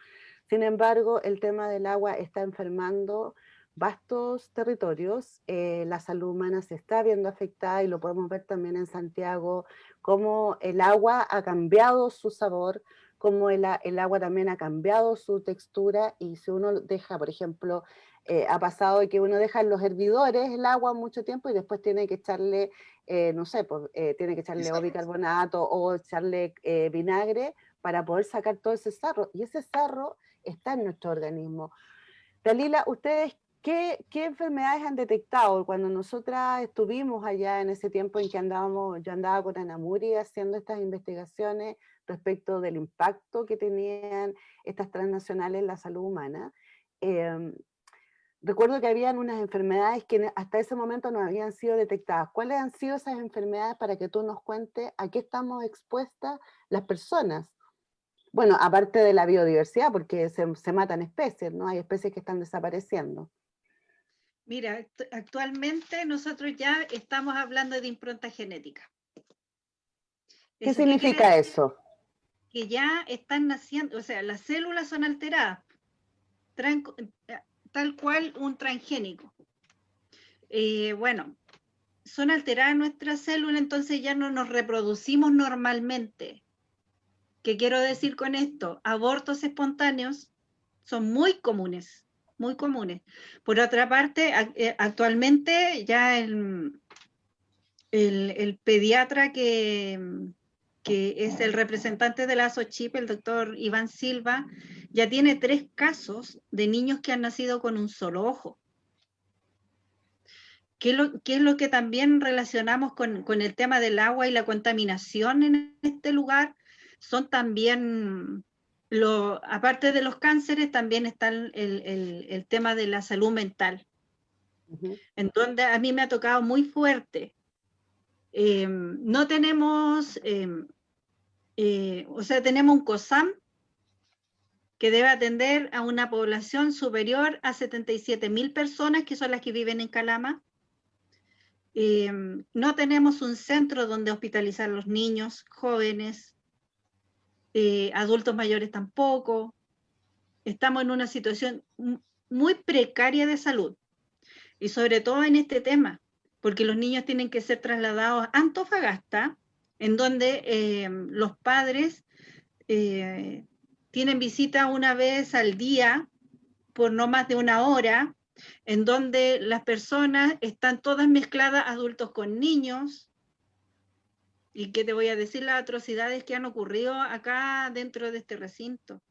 Sin embargo, el tema del agua está enfermando vastos territorios, la salud humana se está viendo afectada y lo podemos ver también en Santiago, cómo el agua ha cambiado su sabor, cómo el agua también ha cambiado su textura, y si uno deja, por ejemplo, ha pasado que uno deja en los hervidores el agua mucho tiempo y después tiene que echarle, no sé, pues, tiene que echarle o bicarbonato o echarle vinagre para poder sacar todo ese sarro, y ese sarro está en nuestro organismo. Dalila, ¿ustedes qué enfermedades han detectado? Cuando nosotras estuvimos allá en ese tiempo en que yo andaba con Ana Muri haciendo estas investigaciones respecto del impacto que tenían estas transnacionales en la salud humana, recuerdo que habían unas enfermedades que hasta ese momento no habían sido detectadas. ¿Cuáles han sido esas enfermedades para que tú nos cuentes a qué estamos expuestas las personas? Bueno, aparte de la biodiversidad, porque se matan especies, ¿no? Hay especies que están desapareciendo. Mira, actualmente nosotros ya estamos hablando de impronta genética. ¿Qué ¿Eso qué quiere significa decir? eso? Que ya están naciendo, o sea, las células son alteradas, tal cual un transgénico. Bueno, son alteradas nuestras células, entonces ya no nos reproducimos normalmente. ¿Qué quiero decir con esto? Abortos espontáneos son muy comunes, muy comunes. Por otra parte, actualmente ya el pediatra que es el representante de la ASOCHIP, el doctor Iván Silva, ya tiene 3 casos de niños que han nacido con un solo ojo. ¿Qué es lo que también relacionamos con el tema del agua y la contaminación en este lugar? Son también, aparte de los cánceres, también está el tema de la salud mental, en donde a mí me ha tocado muy fuerte. No tenemos, o sea, tenemos un COSAM que debe atender a una población superior a 77.000 personas, que son las que viven en Calama. No tenemos un centro donde hospitalizar a los niños, jóvenes, adultos mayores tampoco. Estamos en una situación muy precaria de salud, y sobre todo en este tema, porque los niños tienen que ser trasladados a Antofagasta, en donde los padres tienen visita una vez al día por no más de 1 hora, en donde las personas están todas mezcladas, adultos con niños. ¿Y qué te voy a decir? Las atrocidades que han ocurrido acá dentro de este recinto.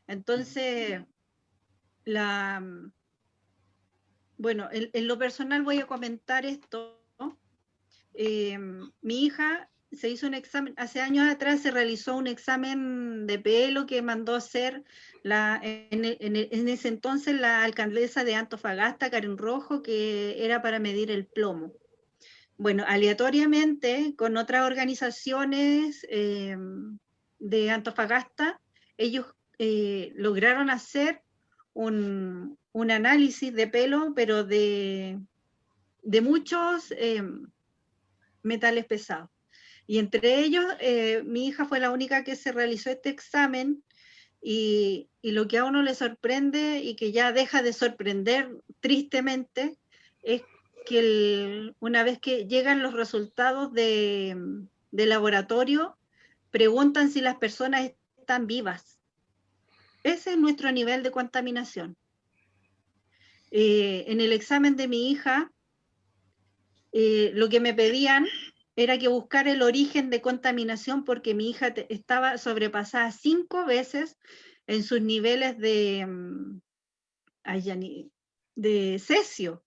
Entonces, bueno, en lo personal voy a comentar esto. Mi hija se hizo un examen, hace años atrás se realizó un examen de pelo que mandó a hacer en ese entonces la alcaldesa de Antofagasta, Karen Rojo, que era para medir el plomo. Bueno, aleatoriamente con otras organizaciones de Antofagasta, ellos lograron hacer un análisis de pelo, pero de muchos metales pesados. Y entre ellos, mi hija fue la única que se realizó este examen, y lo que a uno le sorprende y que ya deja de sorprender tristemente es que una vez que llegan los resultados de laboratorio, preguntan si las personas están vivas. Ese es nuestro nivel de contaminación. En el examen de mi hija, lo que me pedían era que buscara el origen de contaminación, porque mi hija estaba sobrepasada 5 veces en sus niveles de cesio,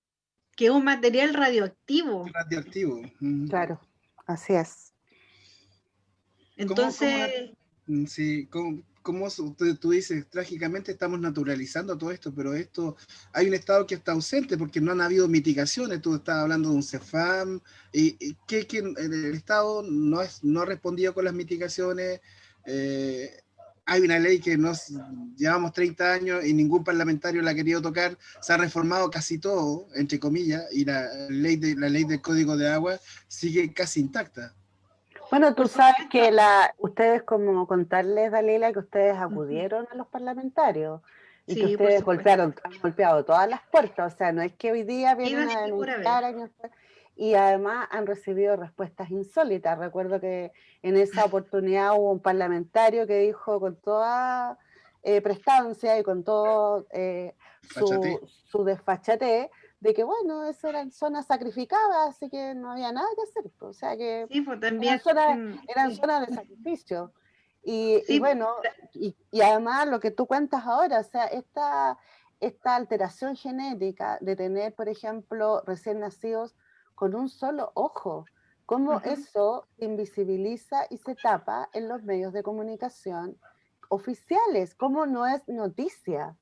que es un material radioactivo. Radioactivo. Claro, así es. Entonces, Sí, ¿cómo tú dices, trágicamente estamos naturalizando todo esto, pero hay un Estado que está ausente porque no han habido mitigaciones? Tú estabas hablando de un CEFAM, y que el Estado no ha respondido con las mitigaciones. Hay una ley que llevamos 30 años y ningún parlamentario la ha querido tocar. Se ha reformado casi todo, entre comillas, y la ley del Código de Agua sigue casi intacta. Bueno, tú sabes que ustedes, como contarles, Dalila, que ustedes acudieron a los parlamentarios y que sí, por ustedes han golpeado todas las puertas. O sea, no es que hoy día vienen a denunciar, y además han recibido respuestas insólitas. Recuerdo que en esa oportunidad hubo un parlamentario que dijo con toda prestancia y con todo su desfachatez, de que bueno, eso eran zonas sacrificadas, así que no había nada que hacer. O sea que sí, pues también, eran zonas de sacrificio. Y sí, bueno, y además lo que tú cuentas ahora, o sea, esta alteración genética de tener, por ejemplo, recién nacidos con un solo ojo, cómo eso se invisibiliza y se tapa en los medios de comunicación oficiales, cómo no es noticia.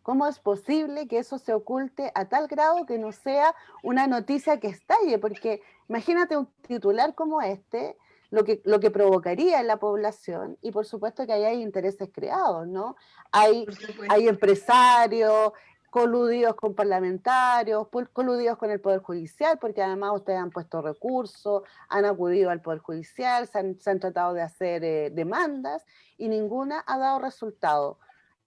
¿Cómo es posible que eso se oculte a tal grado que no sea una noticia que estalle? Porque imagínate un titular como este, lo que provocaría en la población, y por supuesto que ahí hay intereses creados, ¿no? Hay, Por supuesto. hay empresarios coludidos con parlamentarios, coludidos con el Poder Judicial, porque además ustedes han puesto recursos, han acudido al Poder Judicial, se han tratado de hacer demandas, y ninguna ha dado resultado.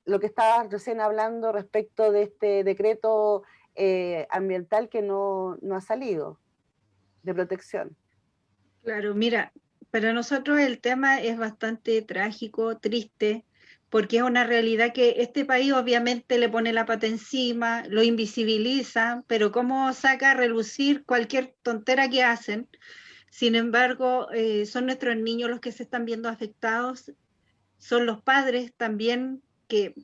Lo que estabas recién hablando respecto de este decreto ambiental que no ha salido, de protección. Claro, mira, para nosotros el tema es bastante trágico, triste, porque es una realidad que este país obviamente le pone la pata encima, lo invisibiliza, pero cómo saca a relucir cualquier tontera que hacen. Sin embargo, son nuestros niños los que se están viendo afectados, son los padres también que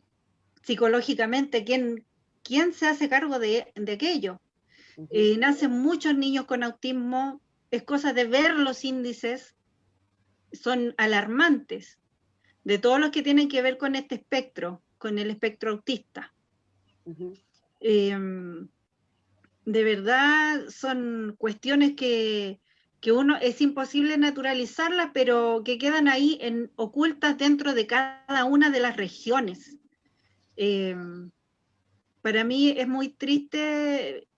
psicológicamente, ¿quién se hace cargo de aquello? Nacen muchos niños con autismo, es cosa de ver los índices, son alarmantes, de todos los que tienen que ver con este espectro, con el espectro autista. De verdad son cuestiones que uno es imposible naturalizarlas, pero que quedan ahí ocultas dentro de cada una de las regiones. Para mí es muy triste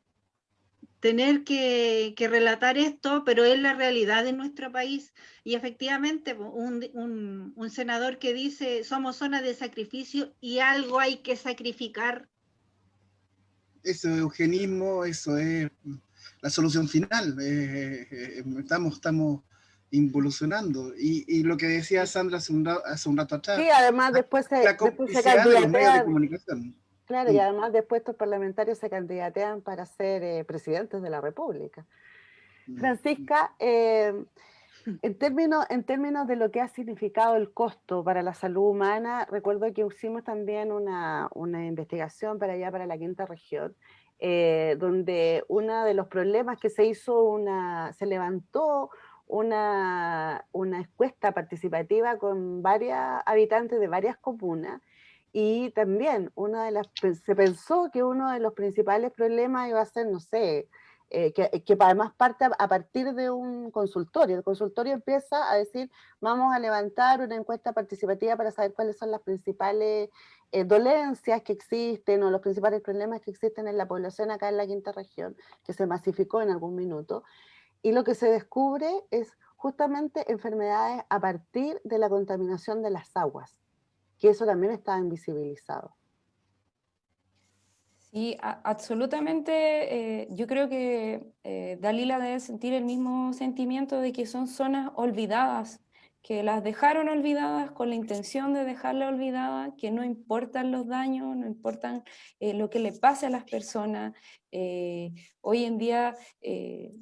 tener que relatar esto, pero es la realidad de nuestro país. Y efectivamente, un senador que dice, somos zona de sacrificio y algo hay que sacrificar. Eso es eugenismo, eso es la solución final. Estamos involucionando. Y lo que decía Sandra hace un rato atrás, Sí, además después la se complicidad de los medios de candidatean. comunicación. Claro, y además después estos parlamentarios se candidatean para ser presidentes de la República. Francisca, en términos de lo que ha significado el costo para la salud humana, recuerdo que hicimos también una investigación para allá, para la quinta región, donde uno de los problemas que se levantó una encuesta participativa con varias habitantes de varias comunas, y también se pensó que uno de los principales problemas iba a ser, no sé, que además parte a partir de un consultorio. El consultorio empieza a decir, vamos a levantar una encuesta participativa para saber cuáles son las principales dolencias que existen o los principales problemas que existen en la población acá en la quinta región, que se masificó en algún minuto. Y lo que se descubre es justamente enfermedades a partir de la contaminación de las aguas, que eso también estaba invisibilizado. Sí, absolutamente. Yo creo que Dalila debe sentir el mismo sentimiento de que son zonas olvidadas, que las dejaron olvidadas con la intención de dejarlas olvidadas, que no importan los daños, no importan lo que le pase a las personas. Hoy en día,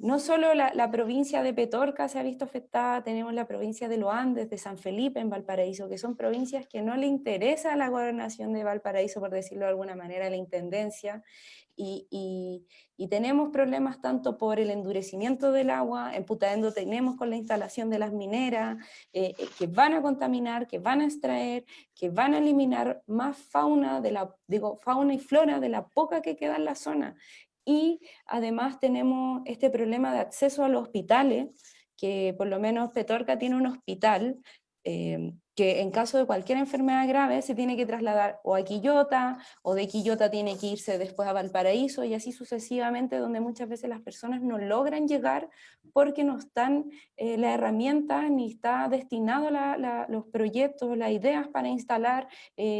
no solo la provincia de Petorca se ha visto afectada, tenemos la provincia de Los Andes, de San Felipe en Valparaíso, que son provincias que no le interesa a la gobernación de Valparaíso, por decirlo de alguna manera, a la intendencia, y tenemos problemas tanto por el endurecimiento del agua, en Putaendo tenemos con la instalación de las mineras, que van a contaminar, que van a extraer, que van a eliminar más fauna, fauna y flora de la poca que queda en la zona. Y además tenemos este problema de acceso a los hospitales, que por lo menos Petorca tiene un hospital, que en caso de cualquier enfermedad grave se tiene que trasladar o a Quillota, o de Quillota tiene que irse después a Valparaíso, y así sucesivamente, donde muchas veces las personas no logran llegar porque no están las herramientas, ni está destinado los proyectos, las ideas para instalar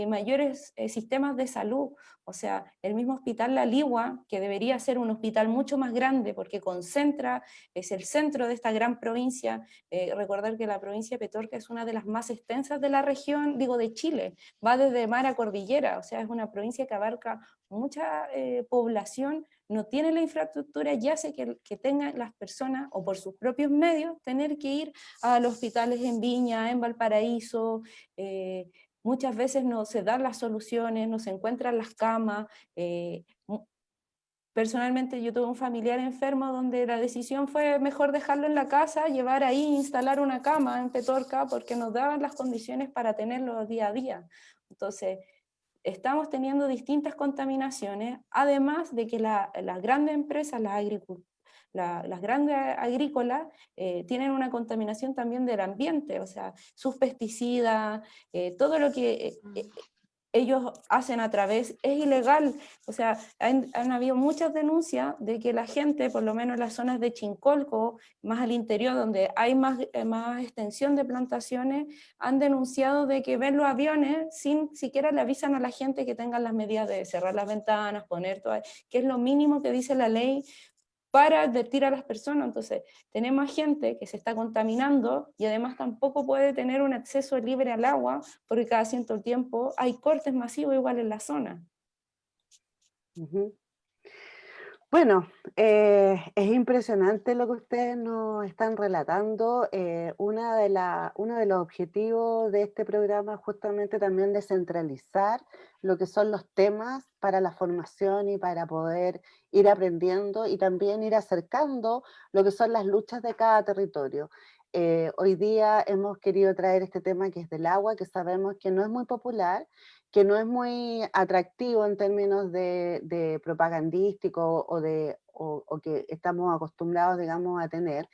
mayores sistemas de salud. O sea, el mismo hospital La Ligua, que debería ser un hospital mucho más grande porque concentra, es el centro de esta gran provincia. Recordar que la provincia de Petorca es una de las más extensas de la región, de Chile, va desde mar a cordillera, o sea, es una provincia que abarca mucha población, no tiene la infraestructura y hace que tengan las personas, o por sus propios medios, tener que ir a los hospitales en Viña, en Valparaíso. Muchas veces no se dan las soluciones, no se encuentran las camas. Personalmente yo tuve un familiar enfermo donde la decisión fue mejor dejarlo en la casa, llevar ahí, instalar una cama en Petorca, porque nos daban las condiciones para tenerlo día a día. Entonces, estamos teniendo distintas contaminaciones, además de que las grandes empresas, las grandes agrícolas tienen una contaminación también del ambiente, o sea, sus pesticidas, todo lo que ellos hacen a través, es ilegal. O sea, han habido muchas denuncias de que la gente, por lo menos en las zonas de Chincolco, más al interior, donde hay más extensión de plantaciones, han denunciado de que ven los aviones sin siquiera le avisan a la gente que tengan las medidas de cerrar las ventanas, poner todo, que es lo mínimo que dice la ley para advertir a las personas. Entonces, tenemos gente que se está contaminando y además tampoco puede tener un acceso libre al agua porque cada cierto tiempo hay cortes masivos igual en la zona. Ujú. Bueno, es impresionante lo que ustedes nos están relatando. Uno de los objetivos de este programa es justamente también descentralizar lo que son los temas para la formación y para poder ir aprendiendo y también ir acercando lo que son las luchas de cada territorio. Hoy día hemos querido traer este tema que es del agua, que sabemos que no es muy popular, que no es muy atractivo en términos de propagandístico o que estamos acostumbrados, digamos, a tener.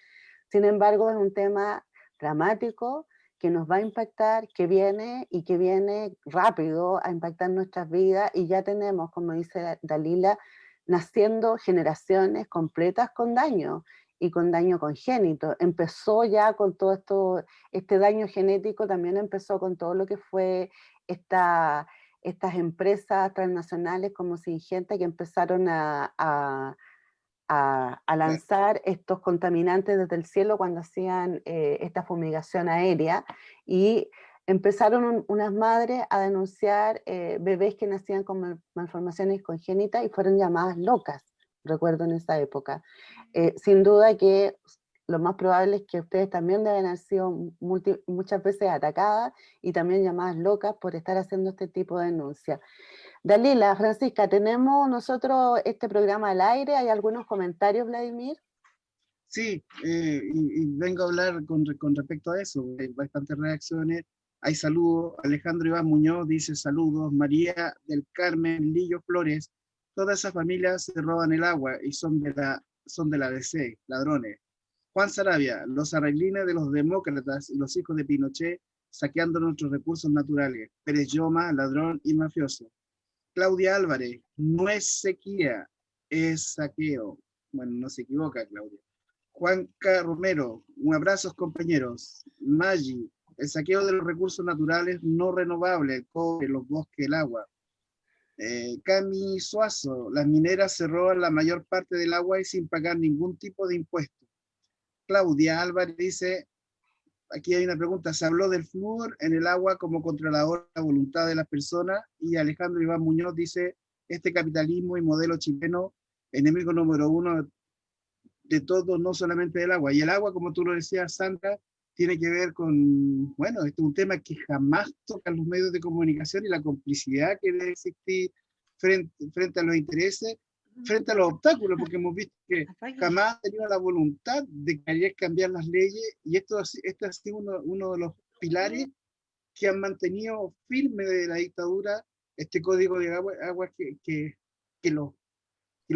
Sin embargo, es un tema dramático que nos va a impactar, que viene y que viene rápido a impactar nuestras vidas, y ya tenemos, como dice Dalila, naciendo generaciones completas con daño y con daño congénito. Empezó ya con todo esto, este daño genético también empezó con todo lo que fue estas empresas transnacionales como Syngenta, que empezaron a lanzar estos contaminantes desde el cielo cuando hacían esta fumigación aérea, y empezaron unas madres a denunciar bebés que nacían con malformaciones congénitas y fueron llamadas locas, recuerdo en esa época. Sin duda que lo más probable es que ustedes también deben haber sido muchas veces atacadas y también llamadas locas por estar haciendo este tipo de denuncias. Dalila, Francisca, tenemos nosotros este programa al aire. ¿Hay algunos comentarios, Vladimir? Sí, y vengo a hablar con respecto a eso. Hay bastantes reacciones. Hay saludos. Alejandro Iván Muñoz dice saludos. María del Carmen Lillo Flores. Todas esas familias se roban el agua y son de la DC, ladrones. Juan Sarabia, los arreglines de los demócratas y los hijos de Pinochet saqueando nuestros recursos naturales. Pérez Lloma, ladrón y mafioso. Claudia Álvarez, no es sequía, es saqueo. Bueno, no se equivoca, Claudia. Juanca Romero, un abrazo, compañeros. Maggi, el saqueo de los recursos naturales no renovables, el cobre, los bosques, el agua. Cami Suazo, las mineras se roban la mayor parte del agua y sin pagar ningún tipo de impuesto. Claudia Álvarez dice, aquí hay una pregunta, se habló del flúor en el agua como controlador de la voluntad de las personas, y Alejandro Iván Muñoz dice, este capitalismo y modelo chileno, enemigo número uno de todo, no solamente del agua. Y el agua, como tú lo decías, Sandra, tiene que ver con, bueno, este es un tema que jamás tocan los medios de comunicación, y la complicidad que debe existir frente a los intereses, frente a los obstáculos, porque hemos visto que jamás ha tenido la voluntad de querer cambiar las leyes, y esto ha sido uno de los pilares que han mantenido firme de la dictadura este código de agua que lo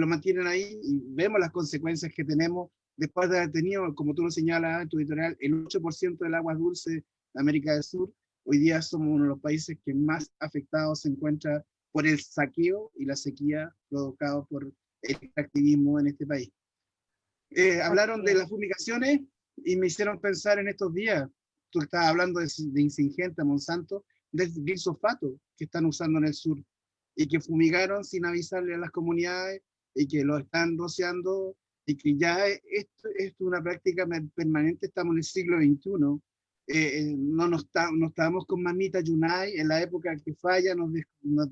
mantienen ahí, y vemos las consecuencias que tenemos después de haber tenido, como tú lo señalas en tu editorial, el 8% del agua dulce de América del Sur. Hoy día somos uno de los países que más afectados se encuentra por el saqueo y la sequía provocado por el extractivismo en este país. Hablaron de las fumigaciones y me hicieron pensar en estos días, tú estabas hablando de Syngenta, Monsanto, del glifosato que están usando en el sur y que fumigaron sin avisarle a las comunidades y que lo están rociando, y que ya esto es una práctica permanente. Estamos en el siglo XXI. No estábamos con Mamita Yunay en la época que Falla nos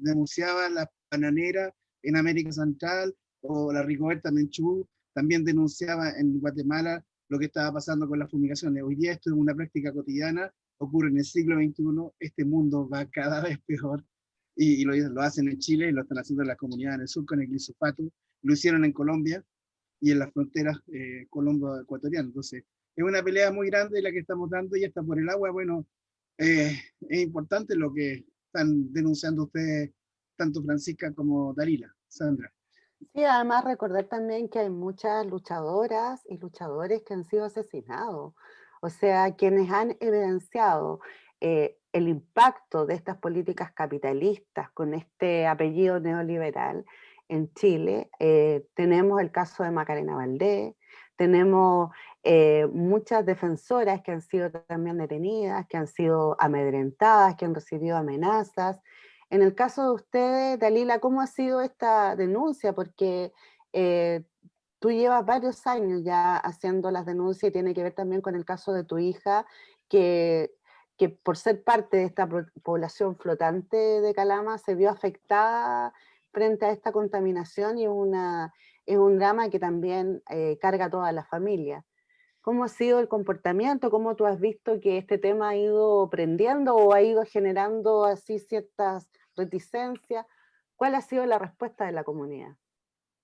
denunciaba la bananera en América Central, o la Rigoberta Menchú también denunciaba en Guatemala lo que estaba pasando con las fumigaciones. Hoy día esto es una práctica cotidiana, ocurre en el siglo XXI, este mundo va cada vez peor, y lo hacen en Chile, y lo están haciendo en las comunidades en el sur con el glifosato, lo hicieron en Colombia y en las fronteras colombo-ecuatorianas. Entonces, es una pelea muy grande la que estamos dando, y hasta por el agua. Bueno, es importante lo que están denunciando ustedes tanto Francisca como Dalila. Sandra. Sí, además recordar también que hay muchas luchadoras y luchadores que han sido asesinados, o sea, quienes han evidenciado el impacto de estas políticas capitalistas con este apellido neoliberal en Chile. Tenemos el caso de Macarena Valdés, tenemos muchas defensoras que han sido también detenidas, que han sido amedrentadas, que han recibido amenazas. En el caso de ustedes, Dalila, ¿cómo ha sido esta denuncia? Porque tú llevas varios años ya haciendo las denuncias y tiene que ver también con el caso de tu hija, que por ser parte de esta población flotante de Calama se vio afectada frente a esta contaminación y es un drama que también carga a toda la familia. ¿Cómo ha sido el comportamiento? ¿Cómo tú has visto que este tema ha ido prendiendo o ha ido generando así ciertas reticencias? ¿Cuál ha sido la respuesta de la comunidad?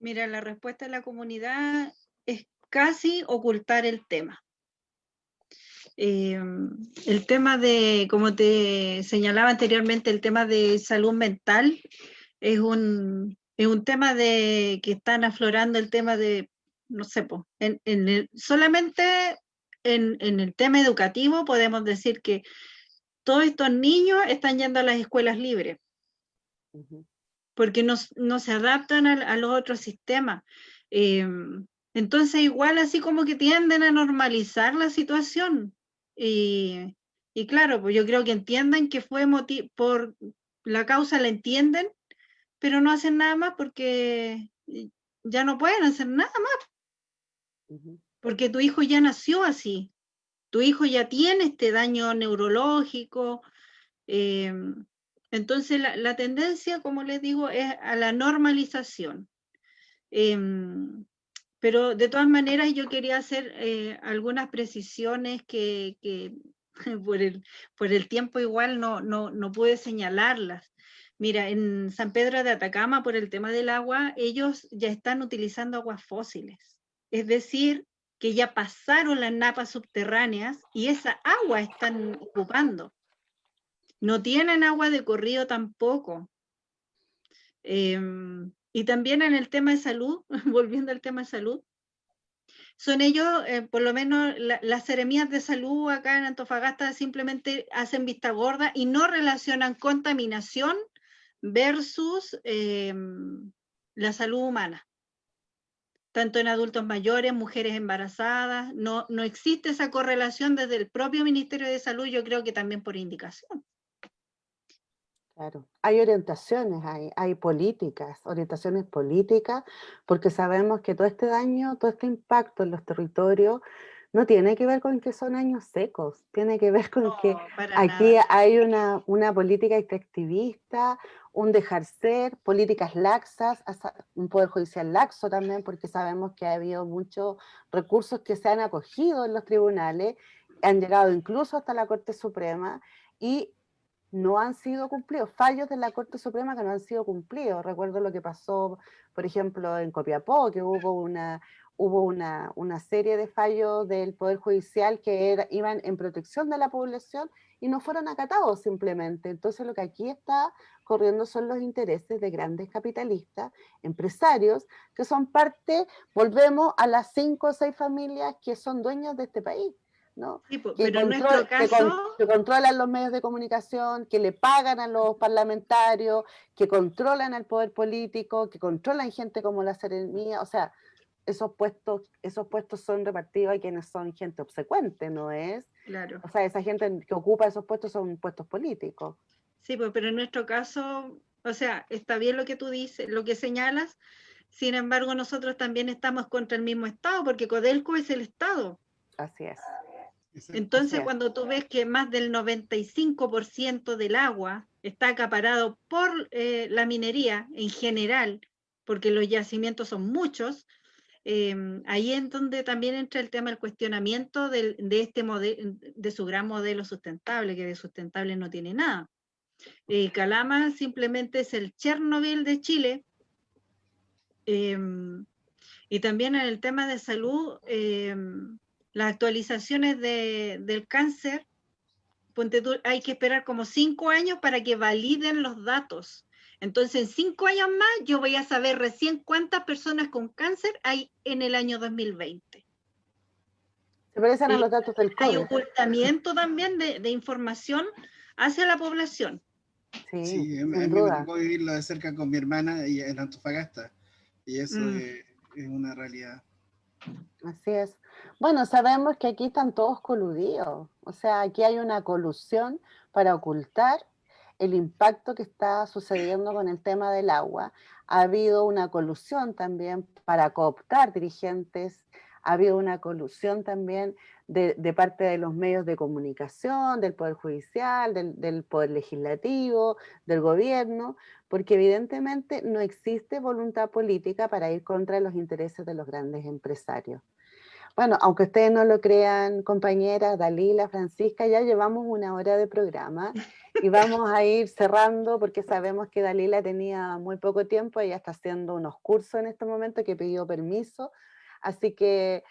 Mira, la respuesta de la comunidad es casi ocultar el tema. El tema de, como te señalaba anteriormente, el tema de salud mental es un tema de que están aflorando el tema de, no sé, solamente en el tema educativo podemos decir que todos estos niños están yendo a las escuelas libres. Porque no se adaptan a los otros sistemas. Entonces igual así como que tienden a normalizar la situación. Y claro, pues yo creo que entiendan que fue por la causa, la entienden, pero no hacen nada más porque ya no pueden hacer nada más. Porque tu hijo ya nació así. Tu hijo ya tiene este daño neurológico. Entonces la tendencia, como les digo, es a la normalización. Pero de todas maneras yo quería hacer algunas precisiones que por el tiempo igual no pude señalarlas. Mira, en San Pedro de Atacama, por el tema del agua, ellos ya están utilizando aguas fósiles. Es decir, que ya pasaron las napas subterráneas y esa agua están ocupando. No tienen agua de corrido tampoco. Y también en el tema de salud, volviendo al tema de salud, son ellos, por lo menos las seremías de salud acá en Antofagasta simplemente hacen vista gorda y no relacionan contaminación versus la salud humana. Tanto en adultos mayores, mujeres embarazadas, no existe esa correlación desde el propio Ministerio de Salud, yo creo que también por indicación. Claro, hay orientaciones, hay políticas, orientaciones políticas, porque sabemos que todo este daño, todo este impacto en los territorios no tiene que ver con que son años secos, tiene que ver con que aquí hay una política extractivista, un dejar ser, políticas laxas, un poder judicial laxo también, porque sabemos que ha habido muchos recursos que se han acogido en los tribunales, han llegado incluso hasta la Corte Suprema y no han sido cumplidos, fallos de la Corte Suprema que no han sido cumplidos. Recuerdo lo que pasó, por ejemplo, en Copiapó, que hubo una serie de fallos del Poder Judicial que iban en protección de la población y no fueron acatados simplemente. Entonces lo que aquí está corriendo son los intereses de grandes capitalistas, empresarios, que son parte, volvemos a las 5 o 6 familias que son dueños de este país. ¿no? Sí, pero en nuestro caso... que controlan los medios de comunicación, que le pagan a los parlamentarios, que controlan al poder político, que controlan gente como la Seremía, o sea, esos puestos son repartidos a quienes son gente obsecuente, ¿no es? Claro. O sea, esa gente que ocupa esos puestos son puestos políticos. Sí, pues, pero en nuestro caso, o sea, está bien lo que tú dices, lo que señalas, sin embargo, nosotros también estamos contra el mismo Estado, porque Codelco es el Estado. Así es. Entonces, cuando tú ves que más del 95% del agua está acaparado por la minería en general, porque los yacimientos son muchos, ahí es donde también entra el tema del cuestionamiento de este modelo, de su gran modelo sustentable, que de sustentable no tiene nada. Calama simplemente es el Chernobyl de Chile. Y también en el tema de salud, las actualizaciones del cáncer, hay que esperar como 5 años para que validen los datos. Entonces, en 5 años más, yo voy a saber recién cuántas personas con cáncer hay en el año 2020. Se parecen a los datos del Hay COVID. ocultamiento también de información hacia la población. Sí, Sí, a sin mí me duda. tocó vivirlo de cerca con mi hermana y en Antofagasta, y eso es una realidad. Así es. Bueno, sabemos que aquí están todos coludidos. O sea, aquí hay una colusión para ocultar el impacto que está sucediendo con el tema del agua. Ha habido una colusión también para cooptar dirigentes. Ha habido una colusión también de parte de los medios de comunicación, del Poder Judicial, del Poder Legislativo, del gobierno, porque evidentemente no existe voluntad política para ir contra los intereses de los grandes empresarios. Bueno, aunque ustedes no lo crean, compañeras, Dalila, Francisca, ya llevamos 1 hora de programa y vamos a ir cerrando porque sabemos que Dalila tenía muy poco tiempo, ella está haciendo unos cursos en este momento que pidió permiso, así que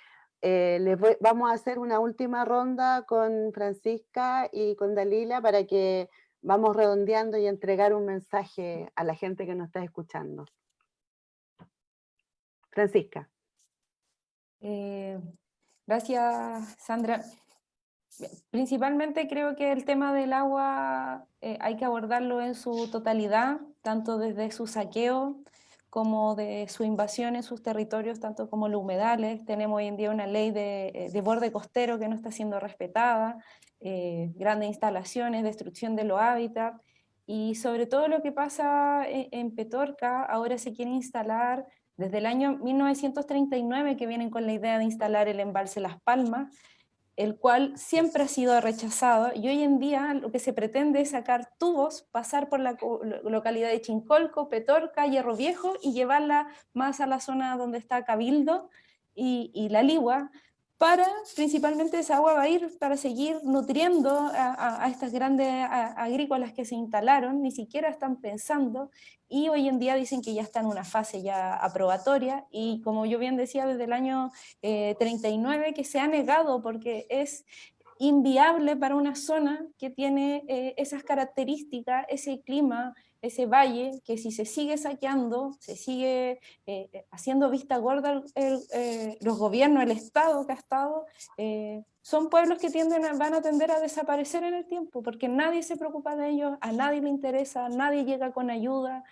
vamos a hacer una última ronda con Francisca y con Dalila para que vamos redondeando y entregar un mensaje a la gente que nos está escuchando. Francisca. Gracias, Sandra. Principalmente creo que el tema del agua hay que abordarlo en su totalidad, tanto desde su saqueo como de su invasión en sus territorios, tanto como los humedales. Tenemos hoy en día una ley de borde costero que no está siendo respetada, grandes instalaciones, destrucción de los hábitats, y sobre todo lo que pasa en Petorca. Ahora se quiere instalar desde el año 1939 que vienen con la idea de instalar el embalse Las Palmas, el cual siempre ha sido rechazado, y hoy en día lo que se pretende es sacar tubos, pasar por la localidad de Chincolco, Petorca, Hierro Viejo, y llevarla más a la zona donde está Cabildo y La Ligua, para principalmente esa agua va a ir para seguir nutriendo a estas grandes agrícolas que se instalaron, ni siquiera están pensando, y hoy en día dicen que ya está en una fase ya aprobatoria, y como yo bien decía, desde el año 39 que se ha negado porque es inviable para una zona que tiene esas características, ese clima, ese valle, que si se sigue saqueando, se sigue haciendo vista gorda los gobiernos, el Estado que ha estado, son pueblos que van a tender a desaparecer en el tiempo, porque nadie se preocupa de ellos, a nadie le interesa, nadie llega con ayuda.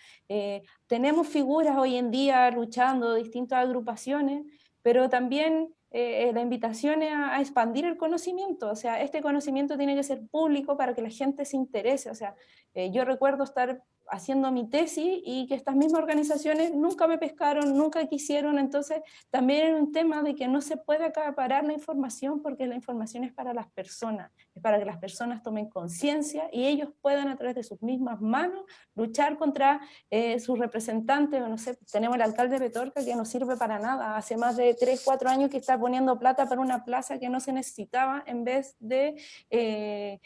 Tenemos figuras hoy en día luchando, distintas agrupaciones, pero también la invitación es a expandir el conocimiento. O sea, este conocimiento tiene que ser público para que la gente se interese. O sea, yo recuerdo estar haciendo mi tesis y que estas mismas organizaciones nunca me pescaron, nunca quisieron. Entonces también es un tema de que no se puede acaparar la información, porque la información es para las personas, es para que las personas tomen conciencia y ellos puedan a través de sus mismas manos luchar contra sus representantes. No sé, tenemos el alcalde de Petorca que no sirve para nada, hace más de 3, 4 años que está poniendo plata para una plaza que no se necesitaba, en vez de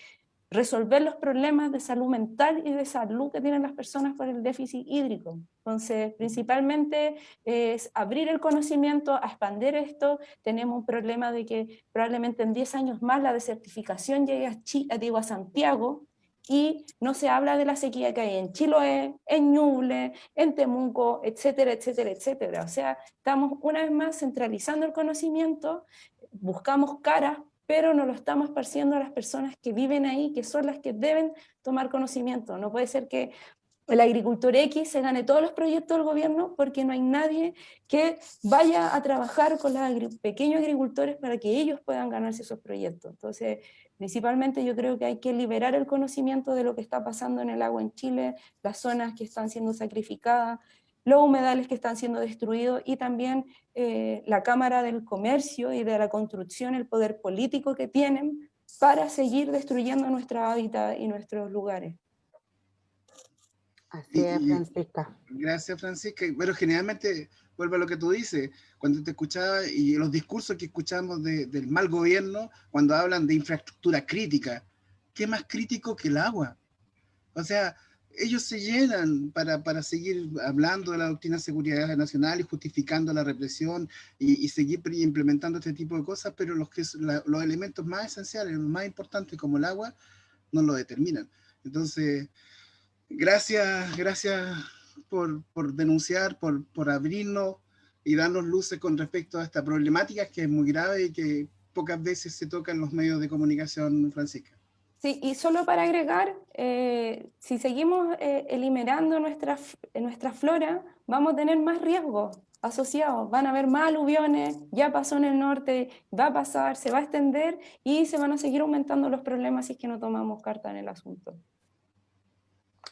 resolver los problemas de salud mental y de salud que tienen las personas por el déficit hídrico. Entonces, principalmente es abrir el conocimiento, a expandir esto. Tenemos un problema de que probablemente en 10 años más la desertificación llegue a Santiago, y no se habla de la sequía que hay en Chiloé, en Ñuble, en Temuco, etcétera, etcétera, etcétera. O sea, estamos una vez más centralizando el conocimiento, buscamos caras, pero no lo estamos esparciendo a las personas que viven ahí, que son las que deben tomar conocimiento. No puede ser que el agricultor X se gane todos los proyectos del gobierno porque no hay nadie que vaya a trabajar con los pequeños agricultores para que ellos puedan ganarse esos proyectos. Entonces, principalmente yo creo que hay que liberar el conocimiento de lo que está pasando en el agua en Chile, las zonas que están siendo sacrificadas, los humedales que están siendo destruidos, y también la Cámara del Comercio y de la Construcción, el poder político que tienen para seguir destruyendo nuestro hábitat y nuestros lugares. Así es, Francisca. Gracias, Francisca. Pero generalmente, vuelvo a lo que tú dices, cuando te escuchaba y los discursos que escuchamos del mal gobierno, cuando hablan de infraestructura crítica, ¿qué más crítico que el agua? O sea, ellos se llenan para seguir hablando de la doctrina de seguridad nacional y justificando la represión y seguir implementando este tipo de cosas, pero los elementos más esenciales, los más importantes como el agua, no lo determinan. Entonces, Gracias por denunciar, por abrirnos y darnos luces con respecto a esta problemática que es muy grave y que pocas veces se toca en los medios de comunicación, Francisca. Sí, y solo para agregar, si seguimos eliminando nuestra flora, vamos a tener más riesgos asociados. Van a haber más aluviones, ya pasó en el norte, va a pasar, se va a extender y se van a seguir aumentando los problemas si es que no tomamos carta en el asunto.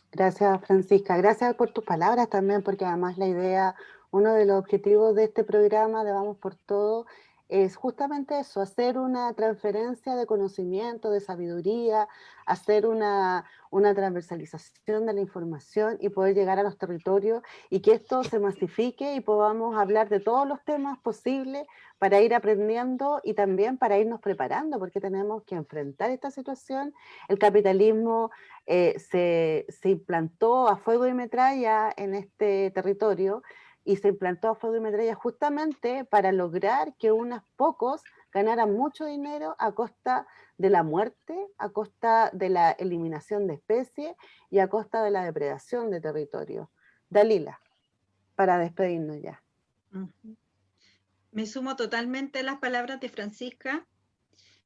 Gracias, Francisca. Gracias por tus palabras también, porque además la idea, uno de los objetivos de este programa de Vamos por Todo es justamente eso, hacer una transferencia de conocimiento, de sabiduría, hacer una transversalización de la información y poder llegar a los territorios y que esto se masifique y podamos hablar de todos los temas posibles para ir aprendiendo y también para irnos preparando, porque tenemos que enfrentar esta situación. El capitalismo se implantó a fuego y metralla en este territorio y se implantó a fuego y metralla justamente para lograr que unos pocos ganaran mucho dinero a costa de la muerte, a costa de la eliminación de especies y a costa de la depredación de territorio. Dalila, para despedirnos ya. Me sumo totalmente a las palabras de Francisca.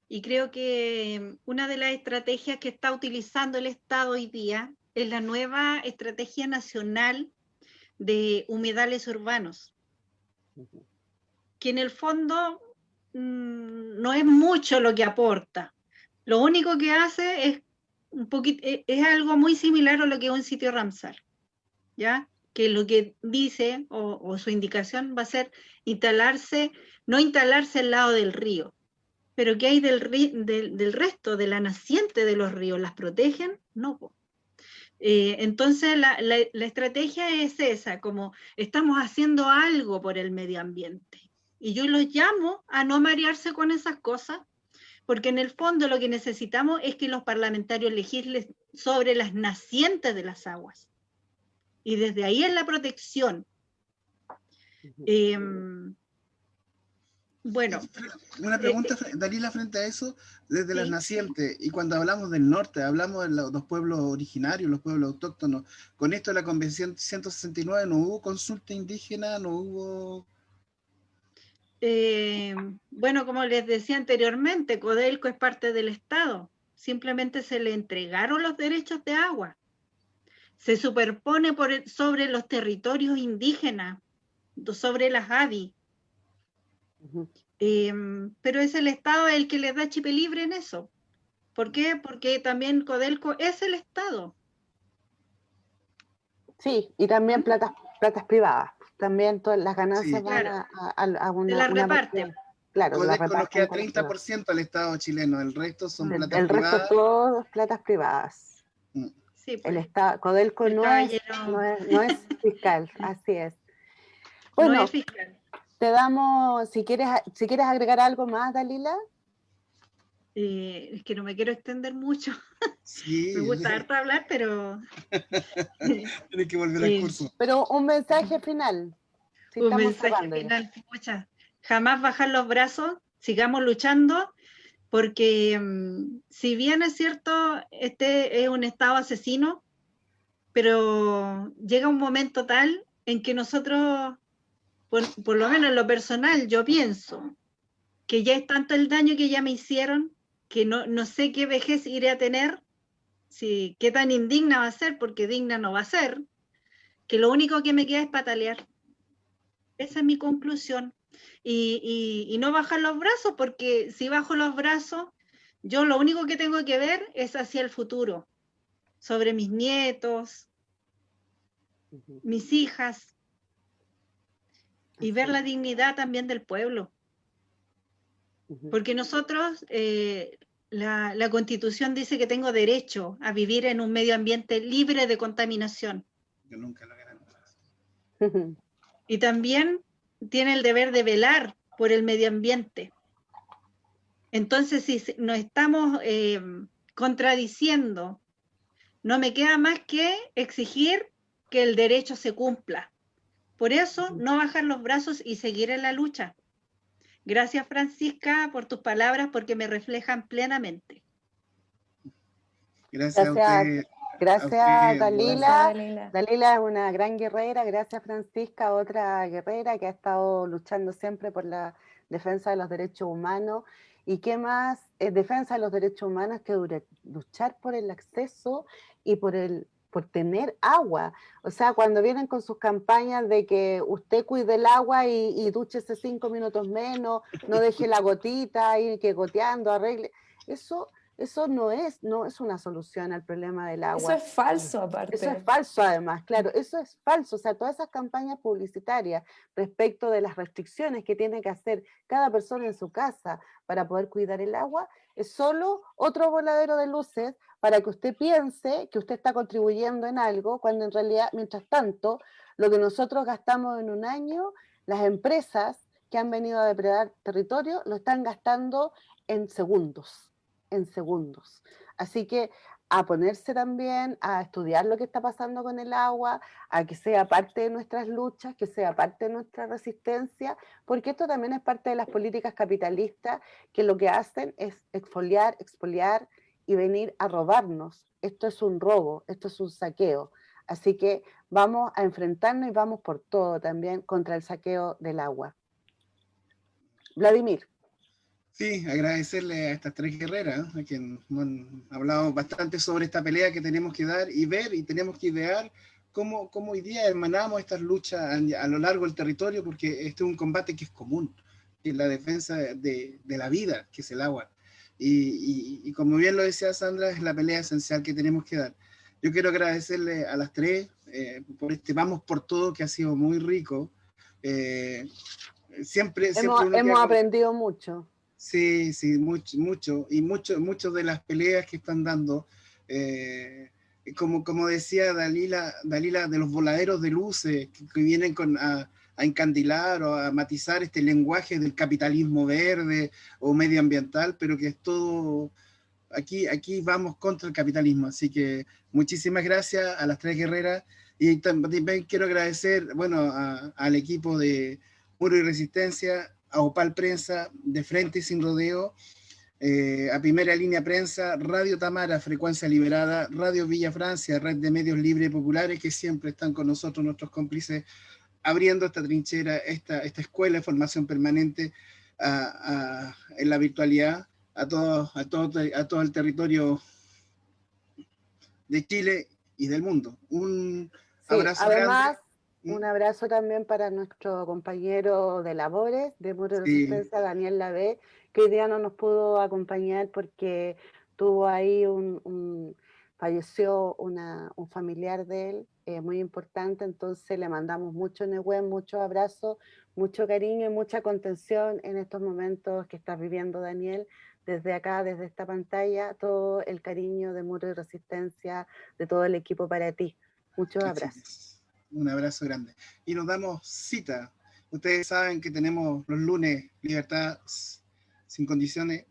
Y creo que una de las estrategias que está utilizando el Estado hoy día es la nueva Estrategia Nacional de Humedales Urbanos, que en el fondo no es mucho lo que aporta. Lo único que hace es es algo muy similar a lo que es un sitio Ramsar, ¿ya? Que lo que dice o su indicación va a ser no instalarse al lado del río. Pero ¿qué hay del resto, de la naciente de los ríos? ¿Las protegen? No. Entonces la estrategia es esa, como estamos haciendo algo por el medio ambiente. Y yo los llamo a no marearse con esas cosas, porque en el fondo lo que necesitamos es que los parlamentarios legislen sobre las nacientes de las aguas. Y desde ahí es la protección. Bueno. Una pregunta, Dalila, frente a eso, desde las nacientes, y cuando hablamos del norte, hablamos de los pueblos originarios, los pueblos autóctonos. Con esto de la Convención 169, ¿no hubo consulta indígena? ¿No hubo...? Bueno, como les decía anteriormente, Codelco es parte del Estado. Simplemente se le entregaron los derechos de agua. Se superpone sobre los territorios indígenas, sobre las ADI. Pero es el Estado el que les da chip libre en eso. ¿Por qué? Porque también Codelco es el Estado. Sí, y también platas privadas. También todas las ganancias Sí, van claro. a una... La reparten. Claro, Codelco la nos queda reparten 30% al Estado chileno, el resto son platas el privadas. resto todos platas privadas. Sí, pues. El Estado, Codelco no es fiscal, así es. Bueno, no es fiscal. te damos, si quieres agregar algo más, Dalila. Es que no me quiero extender mucho. Sí. Me gusta harto hablar, pero... Tienes que volver al curso. Pero un mensaje final. Un mensaje final. Escucha, jamás bajar los brazos, sigamos luchando, porque si bien es cierto, este es un Estado asesino, pero llega un momento tal en que nosotros, por lo menos en lo personal, yo pienso que ya es tanto el daño que ya me hicieron, que no sé qué vejez iré a tener, qué tan indigna va a ser, porque digna no va a ser, que lo único que me queda es patalear. Esa es mi conclusión. Y no bajar los brazos, porque si bajo los brazos, yo lo único que tengo que ver es hacia el futuro, sobre mis nietos, mis hijas, y ver la dignidad también del pueblo. Porque nosotros, la Constitución dice que tengo derecho a vivir en un medio ambiente libre de contaminación. Yo nunca lo garantizo. Y también tiene el deber de velar por el medio ambiente. Entonces, si nos estamos contradiciendo, no me queda más que exigir que el derecho se cumpla. Por eso, no bajar los brazos y seguir en la lucha. Gracias, Francisca, por tus palabras, porque me reflejan plenamente. Gracias a usted, usted, Gracias, buenas Dalila. Gracias, Dalila. Dalila es una gran guerrera. Gracias, Francisca, otra guerrera que ha estado luchando siempre por la defensa de los derechos humanos. ¿Y qué más defensa de los derechos humanos que luchar por el acceso y por tener agua? O sea, cuando vienen con sus campañas de que usted cuide el agua y dúchese 5 minutos menos, no deje la gotita, ir que goteando, arregle. Eso no es una solución al problema del Eso agua. es falso, Eso aparte. es falso además, claro, eso es falso. O sea, todas esas campañas publicitarias respecto de las restricciones que tiene que hacer cada persona en su casa para poder cuidar el agua, es solo otro voladero de luces para que usted piense que usted está contribuyendo en algo, cuando en realidad, mientras tanto, lo que nosotros gastamos en un año, las empresas que han venido a depredar territorio lo están gastando en segundos. Así que a ponerse también a estudiar lo que está pasando con el agua, a que sea parte de nuestras luchas, que sea parte de nuestra resistencia, porque esto también es parte de las políticas capitalistas que lo que hacen es expoliar y venir a robarnos. Esto es un robo, esto es un saqueo. Así que vamos a enfrentarnos y vamos por todo también contra el saqueo del agua. Vladimir. Sí, agradecerle a estas tres guerreras, a quien nos han hablado bastante sobre esta pelea que tenemos que dar y ver, y tenemos que idear cómo hoy día hermanamos estas luchas a lo largo del territorio, porque este es un combate que es común, que es la defensa de la vida, que es el agua. Y como bien lo decía Sandra, es la pelea esencial que tenemos que dar. Yo quiero agradecerle a las tres por este Vamos por Todo, que ha sido muy rico. Siempre Hemos aprendido mucho. Sí, mucho, y mucho de las peleas que están dando, como decía Dalila, de los voladeros de luces que vienen a encandilar o a matizar este lenguaje del capitalismo verde o medioambiental, pero que es todo, aquí vamos contra el capitalismo, así que muchísimas gracias a las tres guerreras, y también quiero agradecer, bueno, al equipo de Muro y Resistencia, a Opal Prensa, de Frente y Sin Rodeo, a Primera Línea Prensa, Radio Tamara, Frecuencia Liberada, Radio Villa Francia, Red de Medios Libres y Populares, que siempre están con nosotros, nuestros cómplices, abriendo esta trinchera, esta escuela de formación permanente en la virtualidad, a todo el territorio de Chile y del mundo. Un abrazo además, grande. Un abrazo también para nuestro compañero de labores de Muro de Resistencia, Daniel Lavé, que hoy día no nos pudo acompañar porque tuvo ahí falleció un familiar de él, muy importante, entonces le mandamos mucho Nehuen, mucho abrazo, mucho cariño y mucha contención en estos momentos que está viviendo Daniel. Desde acá, desde esta pantalla, todo el cariño de Muro de Resistencia, de todo el equipo para ti. Muchos abrazos. Un abrazo grande. Y nos damos cita. Ustedes saben que tenemos los lunes Libertad sin Condiciones,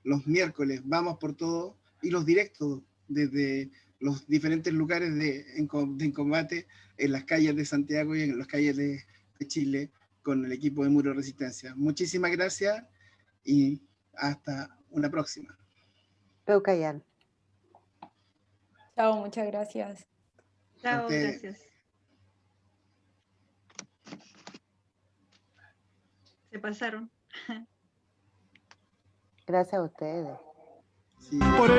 los miércoles Vamos por Todo, y los directos desde los diferentes lugares en combate en las calles de Santiago y en las calles de Chile con el equipo de Muro de Resistencia. Muchísimas gracias y hasta una próxima. Peucayán. Chao, muchas gracias. Chao, gracias. Se pasaron. Gracias a ustedes. Sí. Por